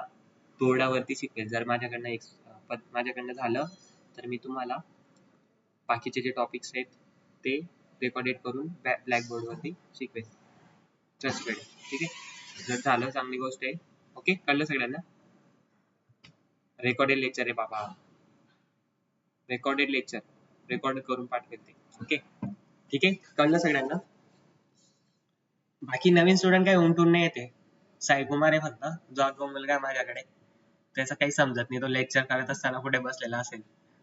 बोर्डावरती शिकवेल. जर माझ्याकडनं झालं तर मी तुम्हाला बाकीचे जे टॉपिक्स आहेत ते रेकॉर्डेड करून ब्लॅकबोर्ड वरती शिकवेल, ट्रस्टेड. ठीक आहे, जर झालं चांगली गोष्ट आहे. ओके, कळलं सगळ्यांना. रेकॉर्डेड लेक्चर आहे बाबा, रेकॉर्डेड लेक्चर, रेकॉर्ड करून पाठवेल ते. ओके, ठीक आहे, कळलं सगळ्यांना. बाकी नवीन स्टुडंट काही उमटून नाही येते, साई कुमार आहे फक्त, जो मुलगा माझ्याकडे, त्याचं काही समजत नाही. तो लेक्चर करत असताना कुठे बसलेला असेल,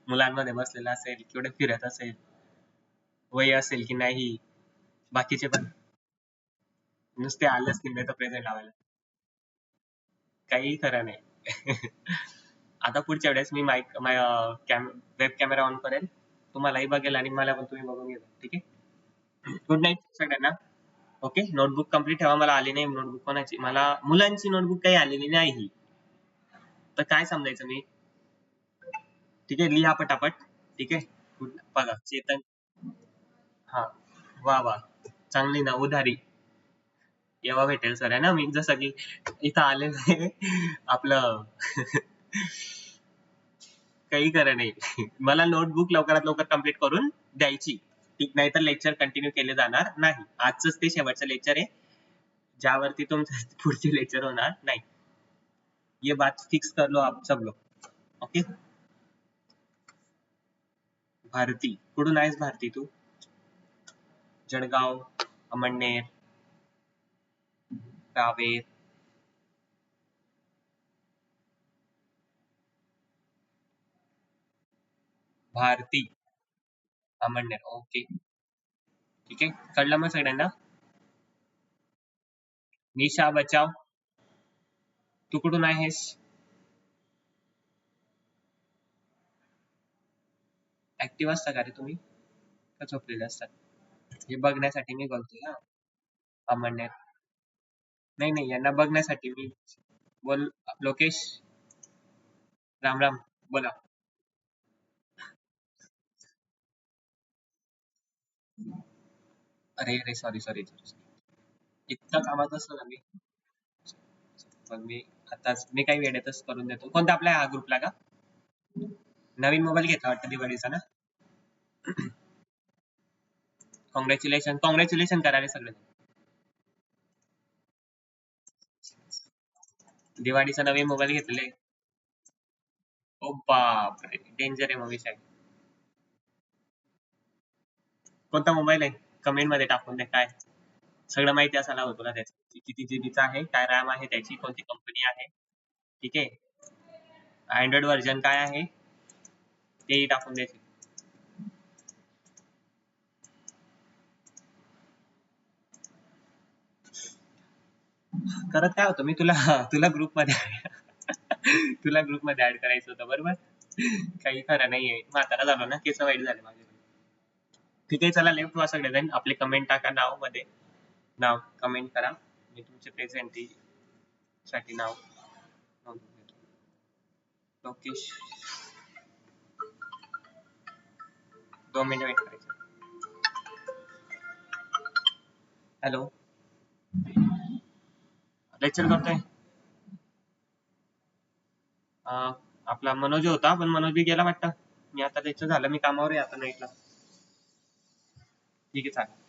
मुलांमध्ये बसलेला असेल, कुठे फिरत असेल, वय असेल की नाही. बाकीचे पण नुसते आले असतील नाही तर प्रेझेंट लावायला, काही खरं नाही. आता पुढच्या वेळेस मी वेब कॅमेरा ऑन करेल, तुम्हालाही बघेल आणि मला पण तुम्ही बघून घ्या. ठीक आहे, गुड नाईट सगळ्यांना. ओके, नोटबुक कम्प्लीट ठेवा. मला आली नाही नोटबुक कोणाची, मला मुलांची नोटबुक काही आलेली नाही, तर काय समजायचं मी. ठीक आहे, लिहा पटापट. ठीक आहे, बघा चेतन, हा, वा वा, चांगली ना उधारी. केव्हा भेटेल सर आहे ना, मी जसं की इथं आले आपलं काही खरं नाही. मला नोटबुक लवकरात लवकर कम्प्लीट करून द्यायची, ठीक नाही तर लेक्चर कंटिन्यू केले जाणार नाही. आजच ते शेवटचं लेक्चर आहे, ज्यावरती तुमचं पुढचे लेक्चर होणार नाही. ये बात फिक्स कर लो आप सब लोग. ओके, भारती, कुठून आहेस भारती तू? जळगाव, अमळनेर, रावेर, भारती, अमळनेर. ओके, ठीक आहे. कळलं मग सगळ्यांना? निशा बचाव, तू कुठून आहेस? ऍक्टिव्ह असता का रे तुम्ही, का झोपलेले असतात? हे बघण्यासाठी मी बोलतोय हा. अमळनेर, नाही नाही, यांना बघण्यासाठी मी बोल. लोकेश, राम राम, बोला. अरे अरे, सॉरी सॉरी सॉरी, इतका कामात असतो ना मी. मग मी आताच मी काही वेळेतच करून देतो. कोणता आपल्या हा ग्रुपला का? नवीन मोबाईल घेतला वाटतं दिवाळीचा ना? कॉंग्रॅच्युलेशन, कॉंग्रॅच्युलेशन करा रे सगळे. दिवाळीचा नवीन मोबाईल घेतलेले. ओ बापरे, डेंजर आहे मग विषय. कोणता मोबाईल आहे? कमेंट मध्ये टाकून दे. काय सगळं माहिती असायला हवं तुला त्याचं, किती जीबीचा आहे, काय रॅम आहे त्याची, कोणती कंपनी आहे, ठीक आहे. अँड्रॉइड व्हर्जन काय आहे तेही टाकून द्यायचे. करत काय होतं मी तुला तुला ग्रुपमध्ये तुला ग्रुपमध्ये ऍड करायचं होतं, बरोबर. काही खरं नाहीये, म्हातारा झालो ना, केस वाईट झाले माझे. ठीक आहे, चला लेफ्ट व्हा सगळेजण, आपले कमेंट टाका नाव मध्ये, नाव कमेंट करा. मी तुमचे प्रेझेंटी साठी नाव नोंदवून घेतो. लोकेश, 2 मिनिटं वेट करायचं. हॅलो, लेक्चर करतोय. आपला मनोज होता, पण मनोज बी गेला वाटतं. मी आता लेक्चर झालं, मी कामावर आहे आता नाईटला. ठीक आहे, चालेल.